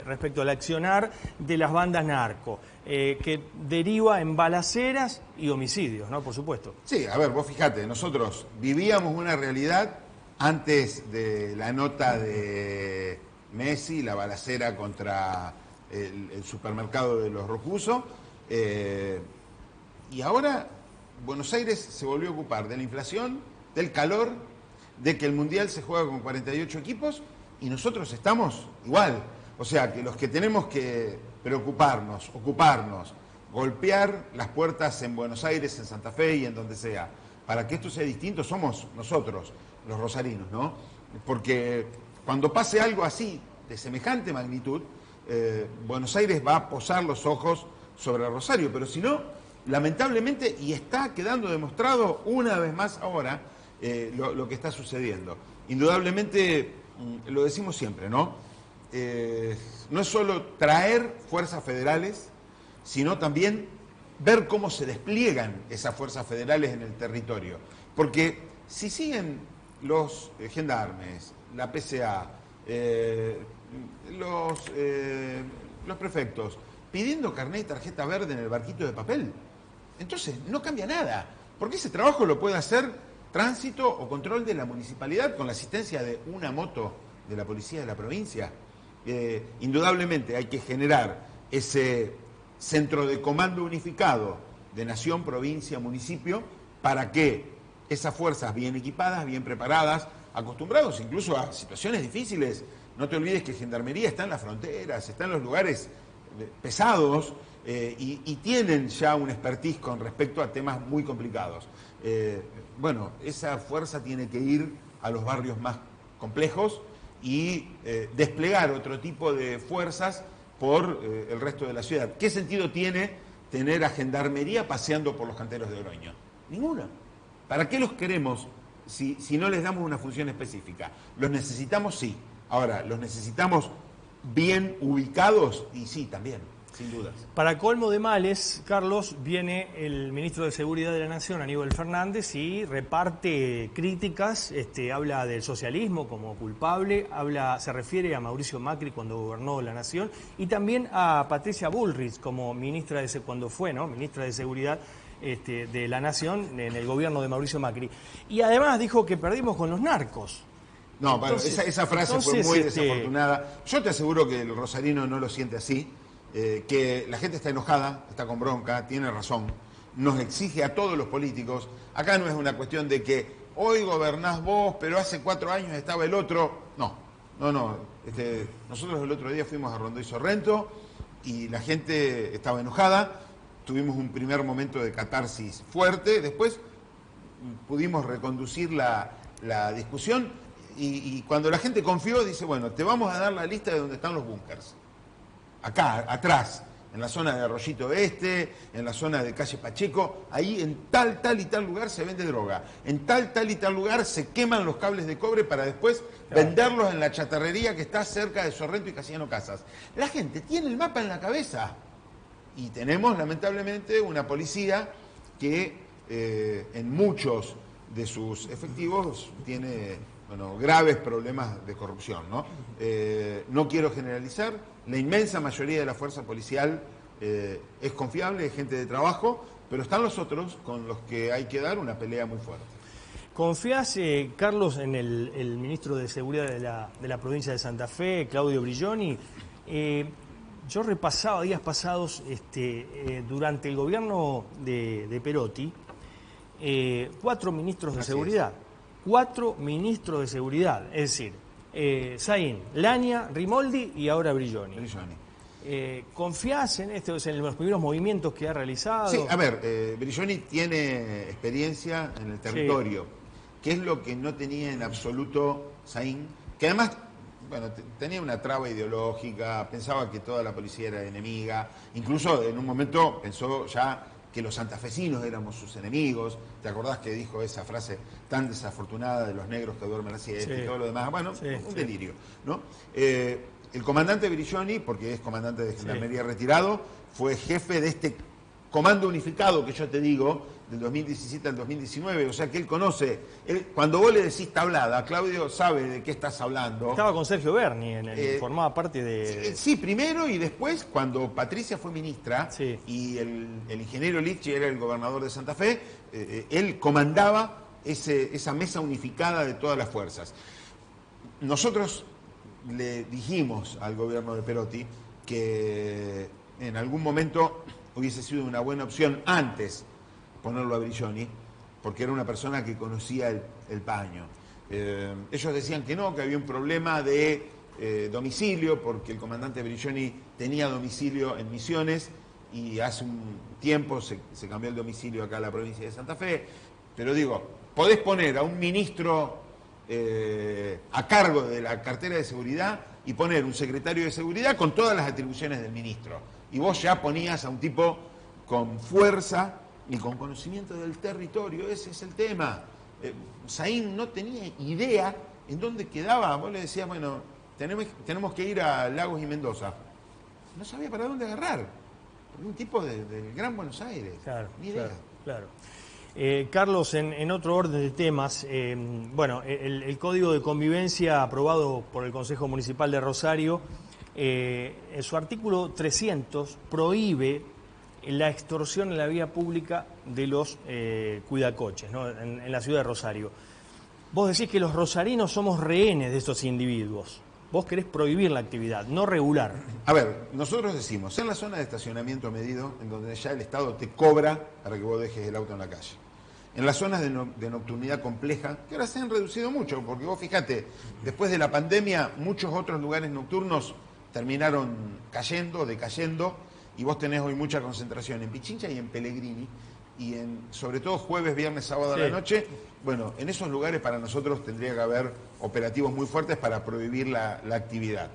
respecto al accionar de las bandas narco, que deriva en balaceras y homicidios, ¿no? Por supuesto. Sí, a ver, vos fijate, nosotros vivíamos una realidad antes de la nota de Messi, la balacera contra el supermercado de los Rocuso, y ahora Buenos Aires se volvió a ocupar de la inflación, del calor, de que el Mundial se juega con 48 equipos, y nosotros estamos igual. O sea, que los que tenemos que preocuparnos, ocuparnos, golpear las puertas en Buenos Aires, en Santa Fe y en donde sea, para que esto sea distinto, somos nosotros, los rosarinos, ¿no? Porque cuando pase algo así, de semejante magnitud, Buenos Aires va a posar los ojos sobre Rosario, pero si no, lamentablemente, y está quedando demostrado una vez más ahora, lo que está sucediendo. Indudablemente, lo decimos siempre, ¿no? No es solo traer fuerzas federales, sino también ver cómo se despliegan esas fuerzas federales en el territorio. Porque si siguen los gendarmes, la PCA, los prefectos, pidiendo carnet y tarjeta verde en el barquito de papel, entonces no cambia nada, porque ese trabajo lo puede hacer tránsito o control de la municipalidad con la asistencia de una moto de la policía de la provincia. Indudablemente hay que generar ese centro de comando unificado de nación, provincia, municipio, para que esas fuerzas bien equipadas, bien preparadas, acostumbrados incluso a situaciones difíciles. No te olvides que Gendarmería está en las fronteras, está en los lugares pesados y tienen ya un expertise con respecto a temas muy complicados. Bueno, esa fuerza tiene que ir a los barrios más complejos y desplegar otro tipo de fuerzas por el resto de la ciudad. ¿Qué sentido tiene tener a Gendarmería paseando por los canteros de Oroño? Ninguna. ¿Para qué los queremos si no les damos una función específica? ¿Los necesitamos? Sí. Ahora, ¿los necesitamos bien ubicados? Y sí, también, sin dudas. Para colmo de males, Carlos, viene el ministro de Seguridad de la Nación, Aníbal Fernández, y reparte críticas, habla del socialismo como culpable, se refiere a Mauricio Macri cuando gobernó la Nación, y también a Patricia Bullrich como ministra ministra de Seguridad de la Nación en el gobierno de Mauricio Macri. Y además dijo que perdimos con los narcos. No, entonces, bueno, esa frase fue muy desafortunada. Yo te aseguro que el rosarino no lo siente así, que la gente está enojada, está con bronca, tiene razón, nos exige a todos los políticos. Acá no es una cuestión de que hoy gobernás vos, pero hace 4 años estaba el otro. No. Nosotros el otro día fuimos a Rondó y Sorrento y la gente estaba enojada, tuvimos un primer momento de catarsis fuerte, después pudimos reconducir la discusión. Y cuando la gente confió, dice, bueno, te vamos a dar la lista de donde están los búnkers. Acá, atrás. en la zona de Arroyito Este, en la zona de Calle Pacheco, ahí en tal y tal lugar se vende droga, en tal y tal lugar se queman los cables de cobre para después venderlos en la chatarrería que está cerca de Sorrento y Casiano Casas. La gente tiene el mapa en la cabeza y tenemos lamentablemente una policía que en muchos de sus efectivos tiene graves problemas de corrupción, ¿no? No quiero generalizar, la inmensa mayoría de la fuerza policial es confiable, es gente de trabajo, pero están los otros con los que hay que dar una pelea muy fuerte. ¿Confías, Carlos, en el ministro de Seguridad de la provincia de Santa Fe, Claudio Brilloni? Yo repasaba días pasados, durante el gobierno de Perotti, 4 ministros de seguridad. 4 ministros de seguridad, es decir, Saín, Lania, Rimoldi y ahora Brilloni. ¿Confías en en los primeros movimientos que ha realizado? Sí, a ver, Brilloni tiene experiencia en el territorio, que es lo que no tenía en absoluto Saín, que además tenía una traba ideológica, pensaba que toda la policía era enemiga, incluso en un momento pensó ya que los santafesinos éramos sus enemigos. ¿Te acordás que dijo esa frase tan desafortunada de los negros que duermen así y todo lo demás? Bueno, un delirio, ¿no? El comandante Brilloni, porque es comandante de Gendarmería retirado, fue jefe de este comando unificado que yo te digo, del 2017 al 2019, o sea que él conoce, cuando vos le decís tablada, Claudio sabe de qué estás hablando. Estaba con Sergio Berni, formaba parte de... Sí, primero y después, cuando Patricia fue ministra y el ingeniero Lichi era el gobernador de Santa Fe, él comandaba esa mesa unificada de todas las fuerzas. Nosotros le dijimos al gobierno de Perotti que en algún momento hubiese sido una buena opción antes ponerlo a Brilloni, porque era una persona que conocía el paño. Ellos decían que no, que había un problema de domicilio, porque el comandante Brilloni tenía domicilio en Misiones y hace un tiempo se cambió el domicilio acá a la provincia de Santa Fe. Pero digo, podés poner a un ministro a cargo de la cartera de seguridad y poner un secretario de seguridad con todas las atribuciones del ministro. Y vos ya ponías a un tipo con fuerza y con conocimiento del territorio. Ese es el tema. Saín no tenía idea en dónde quedaba. Vos le decías, bueno, tenemos que ir a Lagos y Mendoza. No sabía para dónde agarrar. Un tipo del Gran Buenos Aires. Claro, ni idea. Claro. Carlos, en otro orden de temas, el Código de Convivencia aprobado por el Consejo Municipal de Rosario, en su artículo 300 prohíbe la extorsión en la vía pública de los cuidacoches, ¿no? en la ciudad de Rosario. Vos decís que los rosarinos somos rehenes de estos individuos. Vos querés prohibir la actividad, no regular. A ver, nosotros decimos, en la zona de estacionamiento medido, en donde ya el Estado te cobra para que vos dejes el auto en la calle. En las zonas de nocturnidad compleja, que ahora se han reducido mucho, porque vos fíjate, después de la pandemia, muchos otros lugares nocturnos terminaron decayendo, y vos tenés hoy mucha concentración en Pichincha y en Pellegrini, y sobre todo jueves, viernes, sábado a la noche. Bueno, en esos lugares para nosotros tendría que haber operativos muy fuertes para prohibir la actividad.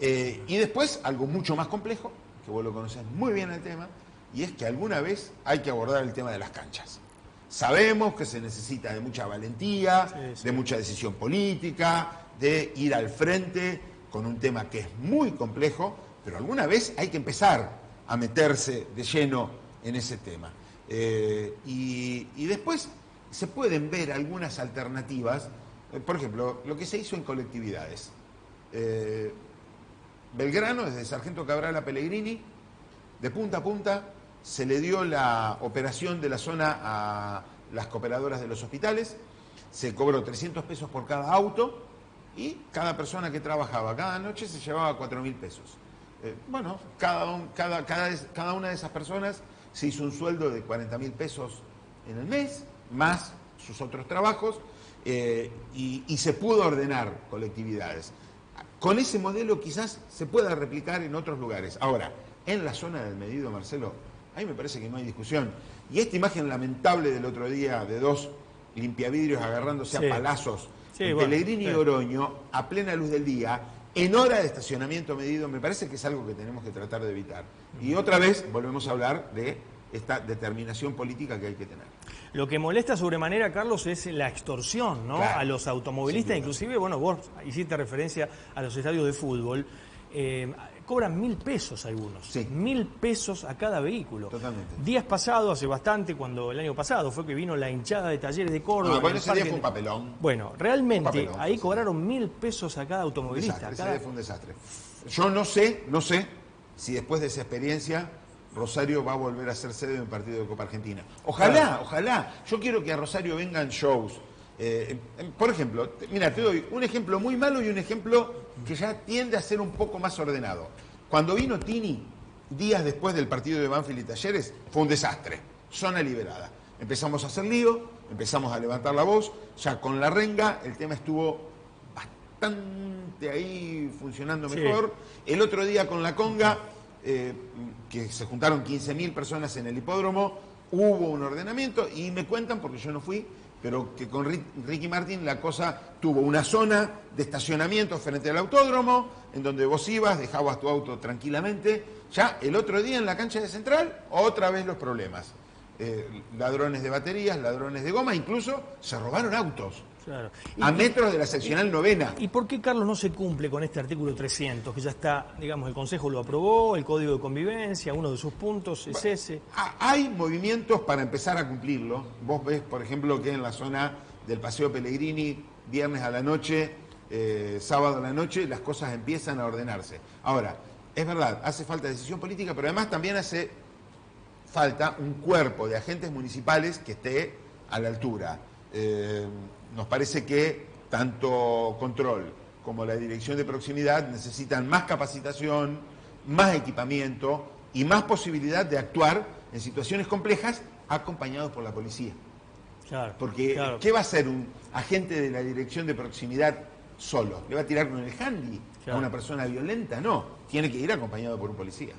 Y después, algo mucho más complejo, que vos lo conocés muy bien el tema, y es que alguna vez hay que abordar el tema de las canchas. Sabemos que se necesita de mucha valentía, de mucha decisión política, de ir al frente con un tema que es muy complejo, pero alguna vez hay que empezar a meterse de lleno en ese tema. Y después se pueden ver algunas alternativas, por ejemplo, lo que se hizo en colectividades. Belgrano, desde Sargento Cabral a Pellegrini, de punta a punta, se le dio la operación de la zona a las cooperadoras de los hospitales, se cobró 300 pesos por cada auto y cada persona que trabajaba cada noche se llevaba 4.000 pesos. Cada una de esas personas se hizo un sueldo de 40.000 pesos en el mes, más sus otros trabajos, y se pudo ordenar colectividades. Con ese modelo quizás se pueda replicar en otros lugares. Ahora, en la zona del medido, Marcelo, ahí me parece que no hay discusión. Y esta imagen lamentable del otro día de 2 limpiavidrios agarrándose a palazos en Pellegrini y Oroño, a plena luz del día, en hora de estacionamiento medido, me parece que es algo que tenemos que tratar de evitar. Y otra vez volvemos a hablar de esta determinación política que hay que tener. Lo que molesta sobremanera, Carlos, es la extorsión, ¿no? Claro. A los automovilistas, inclusive, bueno, vos hiciste referencia a los estadios de fútbol, cobran 1.000 pesos algunos, Sí. 1.000 pesos a cada vehículo. Totalmente. Días pasados, hace bastante, cuando el año pasado fue que vino la hinchada de Talleres de Córdoba. Bueno, en el ese día parque- fue un papelón. Bueno, realmente Un papelón, ahí sí. cobraron 1.000 pesos a cada Un automovilista. desastre, ese cada- día fue un desastre. Yo no sé si después de esa experiencia Rosario va a volver a ser sede de un partido de Copa Argentina. Ojalá, ojalá. Yo quiero que a Rosario vengan shows. Por ejemplo, mira, te doy un ejemplo muy malo y un ejemplo que ya tiende a ser un poco más ordenado. Cuando vino Tini, días después del partido de Banfield y Talleres, fue un desastre. Zona liberada. Empezamos a hacer lío, empezamos a levantar la voz. Ya con la renga el tema estuvo bastante ahí funcionando Sí. mejor. El otro día con la conga, que se juntaron 15.000 personas en el hipódromo, hubo un ordenamiento y me cuentan, porque yo no fui, pero que con Ricky Martin la cosa tuvo una zona de estacionamiento frente al autódromo, en donde vos ibas, dejabas tu auto tranquilamente. Ya el otro día en la cancha de Central, otra vez los problemas. Ladrones de baterías, ladrones de goma, incluso se robaron autos. Claro. A metros de la seccional novena. ¿Y por qué, Carlos, no se cumple con este artículo 300, que ya está, digamos, el Consejo lo aprobó, el Código de Convivencia, uno de sus puntos es ese? Hay movimientos para empezar a cumplirlo. Vos ves, por ejemplo, que en la zona del Paseo Pellegrini, viernes a la noche, sábado a la noche, las cosas empiezan a ordenarse. Ahora, es verdad, hace falta decisión política, pero además también hace falta un cuerpo de agentes municipales que esté a la altura. Nos parece que tanto control como la dirección de proximidad necesitan más capacitación, más equipamiento y más posibilidad de actuar en situaciones complejas acompañados por la policía. Claro, Porque, claro. ¿qué va a hacer un agente de la dirección de proximidad solo? ¿Le va a tirar con el handy Claro. a una persona violenta? No, tiene que ir acompañado por un policía.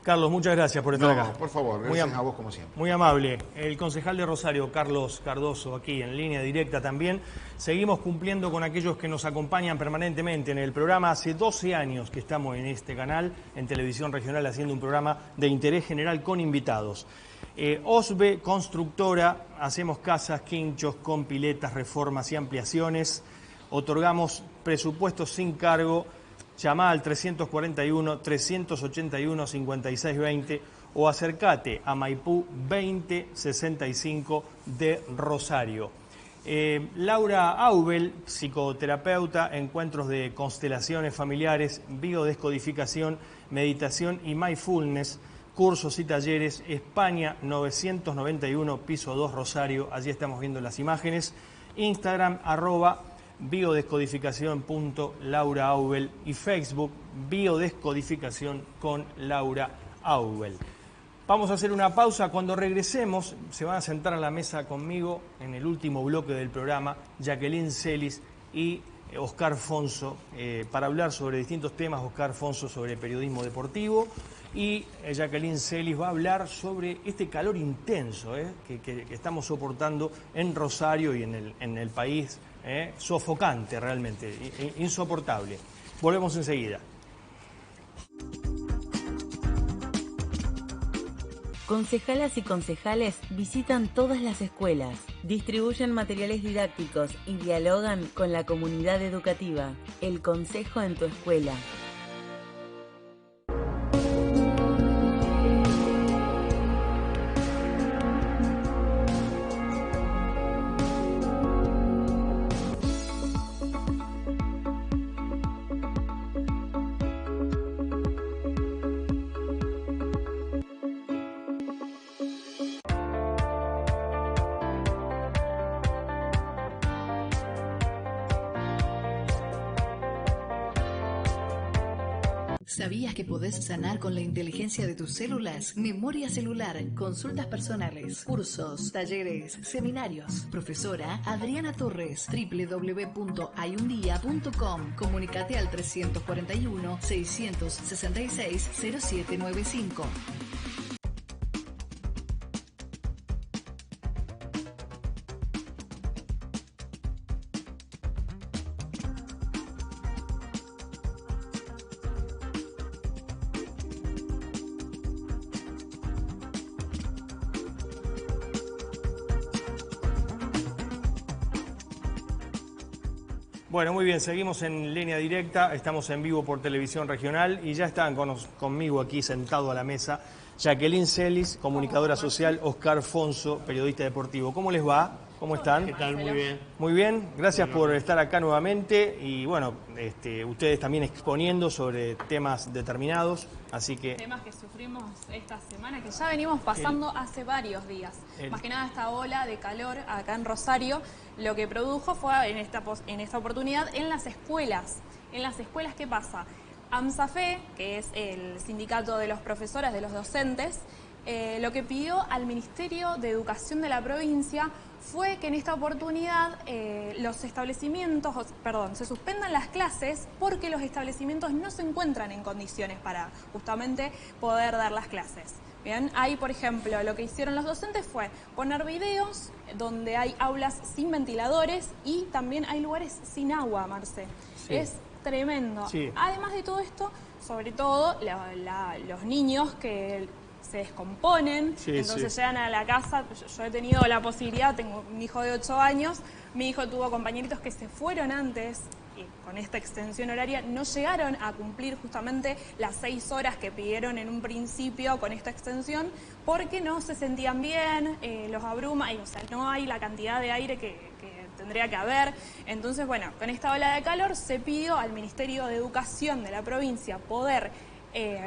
Carlos, muchas gracias por estar No, acá. por favor, Muy gracias am- a vos como siempre. Muy amable. El concejal de Rosario, Carlos Cardoso, aquí en línea directa también. Seguimos cumpliendo con aquellos que nos acompañan permanentemente en el programa. Hace 12 años que estamos en este canal, en Televisión Regional, haciendo un programa de interés general con invitados. OSBE, constructora, hacemos casas, quinchos con piletas, reformas y ampliaciones. Otorgamos presupuestos sin cargo. Llama al 341-381-5620 o acércate a Maipú 2065 de Rosario. Laura Aubel, psicoterapeuta, encuentros de constelaciones familiares, biodescodificación, meditación y mindfulness, cursos y talleres, España 991, piso 2, Rosario. Allí estamos viendo las imágenes. Instagram, @biodescodificación.lauraaubel y Facebook Biodescodificación con Laura Aubel. Vamos a hacer una pausa. Cuando regresemos se van a sentar a la mesa conmigo en el último bloque del programa Jacqueline Celis y Oscar Fonso para hablar sobre distintos temas. Oscar Fonso sobre periodismo deportivo y Jacqueline Celis va a hablar sobre este calor intenso que estamos soportando en Rosario y en el país. Sofocante realmente, insoportable. Volvemos enseguida. Concejalas y concejales visitan todas las escuelas, distribuyen materiales didácticos y dialogan con la comunidad educativa. El Consejo en tu escuela. ¿Sabías que podés sanar con la inteligencia de tus células? Memoria celular, consultas personales, cursos, talleres, seminarios. Profesora Adriana Torres, www.hayundia.com. Comunicate al 341-666-0795. Bueno, muy bien, seguimos en línea directa, estamos en vivo por Televisión Regional y ya están conmigo aquí sentado a la mesa Jacqueline Celis, comunicadora social, Oscar Fonso, periodista deportivo. ¿Cómo les va? ¿Cómo están? ¿Qué tal? Muy bien. Muy bien, gracias por estar acá nuevamente y bueno, ustedes también exponiendo sobre temas determinados, así que... Temas que sufrimos esta semana, que ya venimos pasando hace varios días. Más que nada esta ola de calor acá en Rosario, lo que produjo fue en esta oportunidad en las escuelas. En las escuelas, ¿qué pasa? AMSAFE, que es el sindicato de los profesores, de los docentes, lo que pidió al Ministerio de Educación de la provincia fue que en esta oportunidad los establecimientos, se suspendan las clases porque los establecimientos no se encuentran en condiciones para justamente poder dar las clases. Bien, ahí por ejemplo lo que hicieron los docentes fue poner videos donde hay aulas sin ventiladores y también hay lugares sin agua, Marce. Sí. Es tremendo. Sí. Además de todo esto, sobre todo los niños que se descomponen, entonces llegan a la casa. Yo he tenido la posibilidad, tengo un hijo de 8 años, mi hijo tuvo compañeritos que se fueron antes y con esta extensión horaria no llegaron a cumplir justamente las 6 horas que pidieron en un principio con esta extensión porque no se sentían bien, los abruma, y, o sea, no hay la cantidad de aire que tendría que haber. Entonces, bueno, con esta ola de calor se pidió al Ministerio de Educación de la provincia poder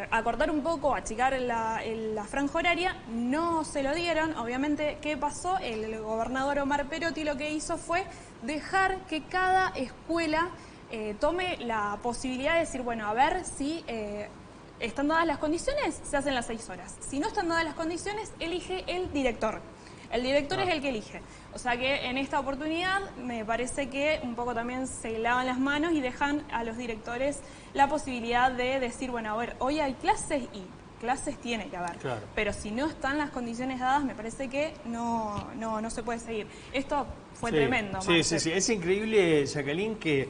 acortar un poco, achicar la franja horaria. No se lo dieron. Obviamente, ¿qué pasó? El gobernador Omar Perotti lo que hizo fue dejar que cada escuela tome la posibilidad de decir, bueno, a ver si están dadas las condiciones, se hacen las 6 horas. Si no están dadas las condiciones, elige el director. El director es el que elige. O sea que en esta oportunidad me parece que un poco también se lavan las manos y dejan a los directores la posibilidad de decir, bueno, a ver, hoy hay clases y clases tiene que haber. Claro. Pero si no están las condiciones dadas, me parece que no se puede seguir. Esto fue tremendo. Sí. Es increíble, Jacqueline, que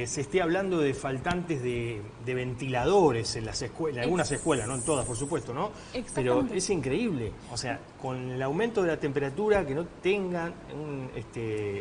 se esté hablando de faltantes de ventiladores en las escuelas, en algunas escuelas, no en todas, por supuesto, ¿no? Pero es increíble, o sea, con el aumento de la temperatura, que no tengan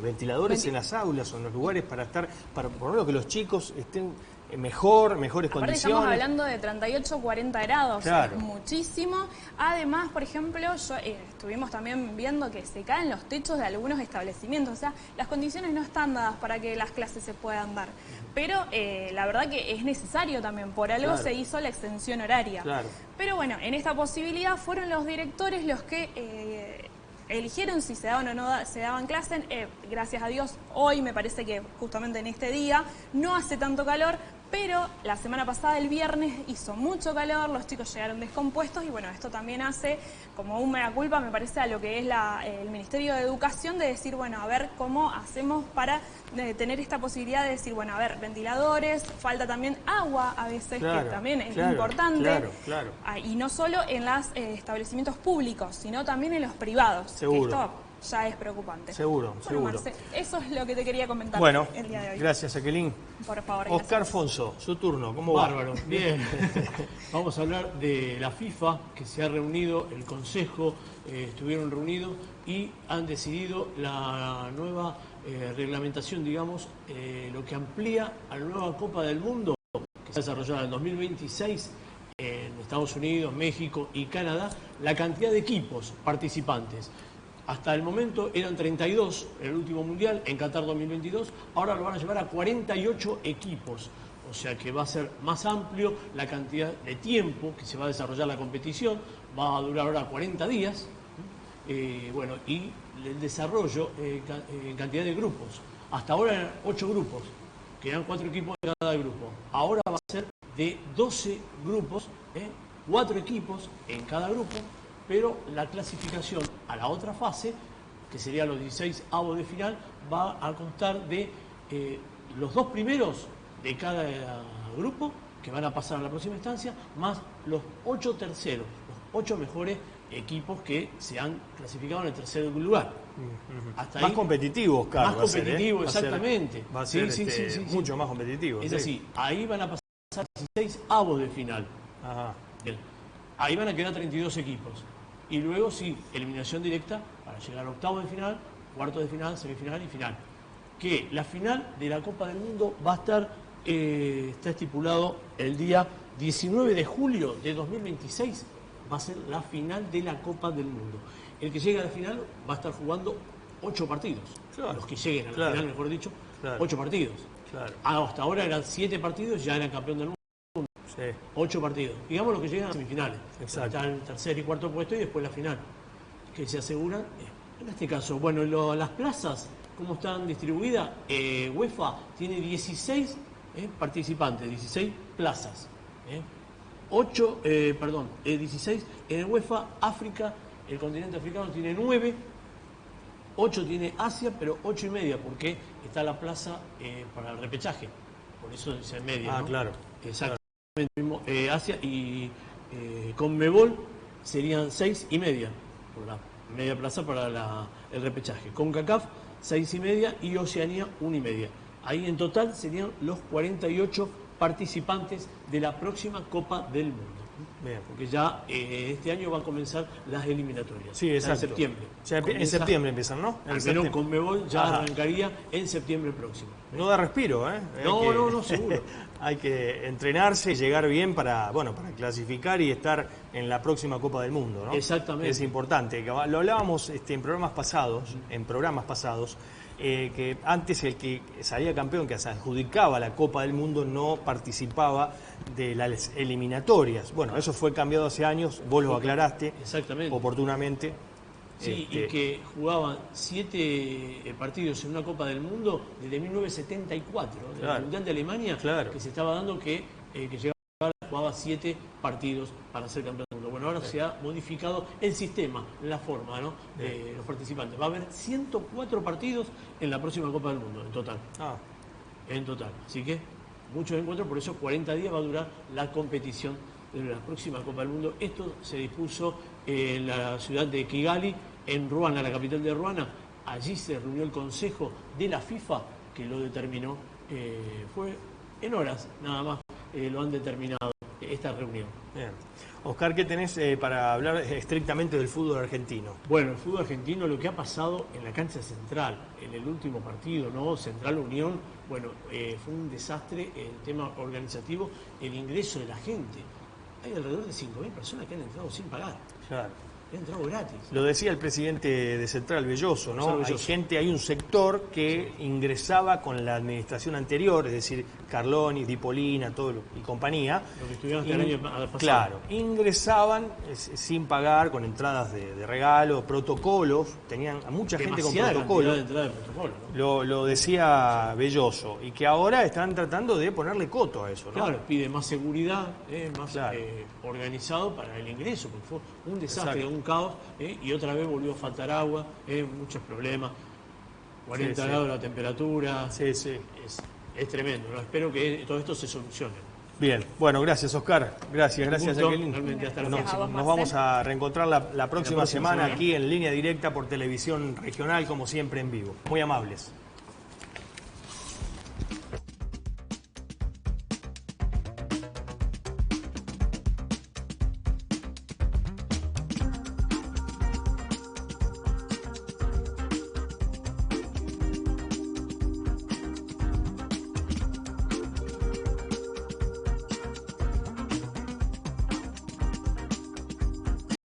ventiladores en las aulas o en los lugares para estar, para por lo menos que los chicos estén mejores Aparte condiciones. Estamos hablando de 38, 40 grados, claro. Es muchísimo. Además, por ejemplo, estuvimos también viendo que se caen los techos de algunos establecimientos, o sea, las condiciones no están dadas para que las clases se puedan dar. Pero la verdad que es necesario también, por algo se hizo la extensión horaria. Claro. Pero bueno, en esta posibilidad fueron los directores los que eligieron si se daban o no se daban clases. Gracias a Dios, hoy me parece que justamente en este día no hace tanto calor, pero la semana pasada, el viernes, hizo mucho calor, los chicos llegaron descompuestos y bueno, esto también hace como un mea culpa, me parece, a lo que es el Ministerio de Educación de decir, bueno, a ver cómo hacemos para tener esta posibilidad de decir, bueno, a ver, ventiladores, falta también agua a veces, que también es importante. Claro. Y no solo en los establecimientos públicos, sino también en los privados. Seguro. Esto ya es preocupante. Seguro. Marce, eso es lo que te quería comentar el día de hoy. Gracias, Jacqueline. Por favor, Oscar Fonso, su turno, ¿cómo va? Bárbaro, bien. Vamos a hablar de la FIFA, que se ha reunido, el Consejo estuvieron reunidos y han decidido la nueva reglamentación, digamos, lo que amplía a la nueva Copa del Mundo, que se desarrollará en 2026 en Estados Unidos, México y Canadá, la cantidad de equipos participantes. Hasta el momento eran 32 en el último mundial, en Qatar 2022, ahora lo van a llevar a 48 equipos. O sea que va a ser más amplio la cantidad de tiempo que se va a desarrollar la competición, va a durar ahora 40 días. Bueno, y el desarrollo en cantidad de grupos. Hasta ahora eran 8 grupos, que eran 4 equipos de cada grupo. Ahora va a ser de 12 grupos, 4 equipos en cada grupo. Pero la clasificación a la otra fase, que serían los 16avos de final, va a constar de los 2 primeros de cada grupo, que van a pasar a la próxima instancia, más los 8 terceros, los 8 mejores equipos que se han clasificado en el tercer lugar. Hasta más competitivos, claro. Más competitivo, exactamente. Va a ser mucho más competitivo. Es así, ahí van a pasar 16avos de final. Ajá. Bien. Ahí van a quedar 32 equipos. Y luego sí, eliminación directa para llegar a octavos de final, cuartos de final, semifinal y final. que la final de la Copa del Mundo va a estar, está estipulado el día 19 de julio de 2026, va a ser la final de la Copa del Mundo. El que llegue a la final va a estar jugando 8 partidos. Claro. Los que lleguen a la final, mejor dicho, 8 partidos. Claro. Hasta ahora eran 7 partidos, ya eran campeón del mundo. Sí. 8 partidos. Digamos los que llegan a semifinales. Exacto. Está el tercer y cuarto puesto y después la final, que se aseguran. En este caso, bueno, las plazas, ¿cómo están distribuidas? UEFA tiene 16 participantes, 16 plazas. 16 en el UEFA. África, el continente africano tiene 9, 8 tiene Asia, pero 8 y media, porque está la plaza para el repechaje, por eso dice media. ¿No? Claro. Exactamente. Claro. Asia y Conmebol serían 6 y media, por la media plaza para el repechaje. CONCACAF 6 y media y Oceanía 1 y media. Ahí en total serían los 48 participantes de la próxima Copa del Mundo. Bien. Porque ya este año van a comenzar las eliminatorias. Sí, exacto. En septiembre. O sea, en septiembre empiezan, ¿no? Al menos Conmebol ya arrancaría en septiembre próximo. No da respiro, ¿eh? No, seguro. Hay que entrenarse y llegar bien para clasificar y estar en la próxima Copa del Mundo, ¿no? Exactamente. Es importante. Lo hablábamos en programas pasados, que antes el que salía campeón, que se adjudicaba la Copa del Mundo, no participaba de las eliminatorias. Bueno, eso fue cambiado hace años, vos lo aclaraste oportunamente. Sí, y que jugaban 7 partidos en una Copa del Mundo desde 1974, el Mundial de Alemania, que se estaba dando que jugaba 7 partidos para ser campeón del mundo. Bueno, ahora se ha modificado el sistema, la forma, ¿no?, de los participantes. Va a haber 104 partidos en la próxima Copa del Mundo, en total. En total. Así que muchos encuentros, por eso 40 días va a durar la competición de la próxima Copa del Mundo. Esto se dispuso en la ciudad de Kigali, en Ruanda, la capital de Ruanda. Allí se reunió el Consejo de la FIFA, que lo determinó. Fue en horas, nada más, lo han determinado esta reunión. Bien. Oscar, ¿qué tenés para hablar estrictamente del fútbol argentino? Bueno, el fútbol argentino, lo que ha pasado en la cancha central, en el último partido, ¿no? Central Unión, bueno, fue un desastre el tema organizativo, el ingreso de la gente. Hay alrededor de 5.000 personas que han entrado sin pagar. Claro. Han entrado gratis. Lo decía el presidente de Central, Belloso, ¿no? Hay un sector que ingresaba con la administración anterior, es decir, Carloni, Dipolina, y compañía. Lo que estuvieron hasta el año pasado. Claro, ingresaban sin pagar, con entradas de regalo, protocolos, tenían a mucha gente con protocolos. Lo decía Belloso, y que ahora están tratando de ponerle coto a eso, ¿no? Claro, pide más seguridad, más organizado para el ingreso, porque fue un desastre, un caos, y otra vez volvió a faltar agua, muchos problemas, 40 grados la temperatura, es tremendo, ¿no? Espero que todo esto se solucione. Bien, bueno, gracias Oscar, gracias Jacqueline. Nos vamos a reencontrar la próxima semana aquí en Línea Directa por Televisión Regional, como siempre en vivo. Muy amables.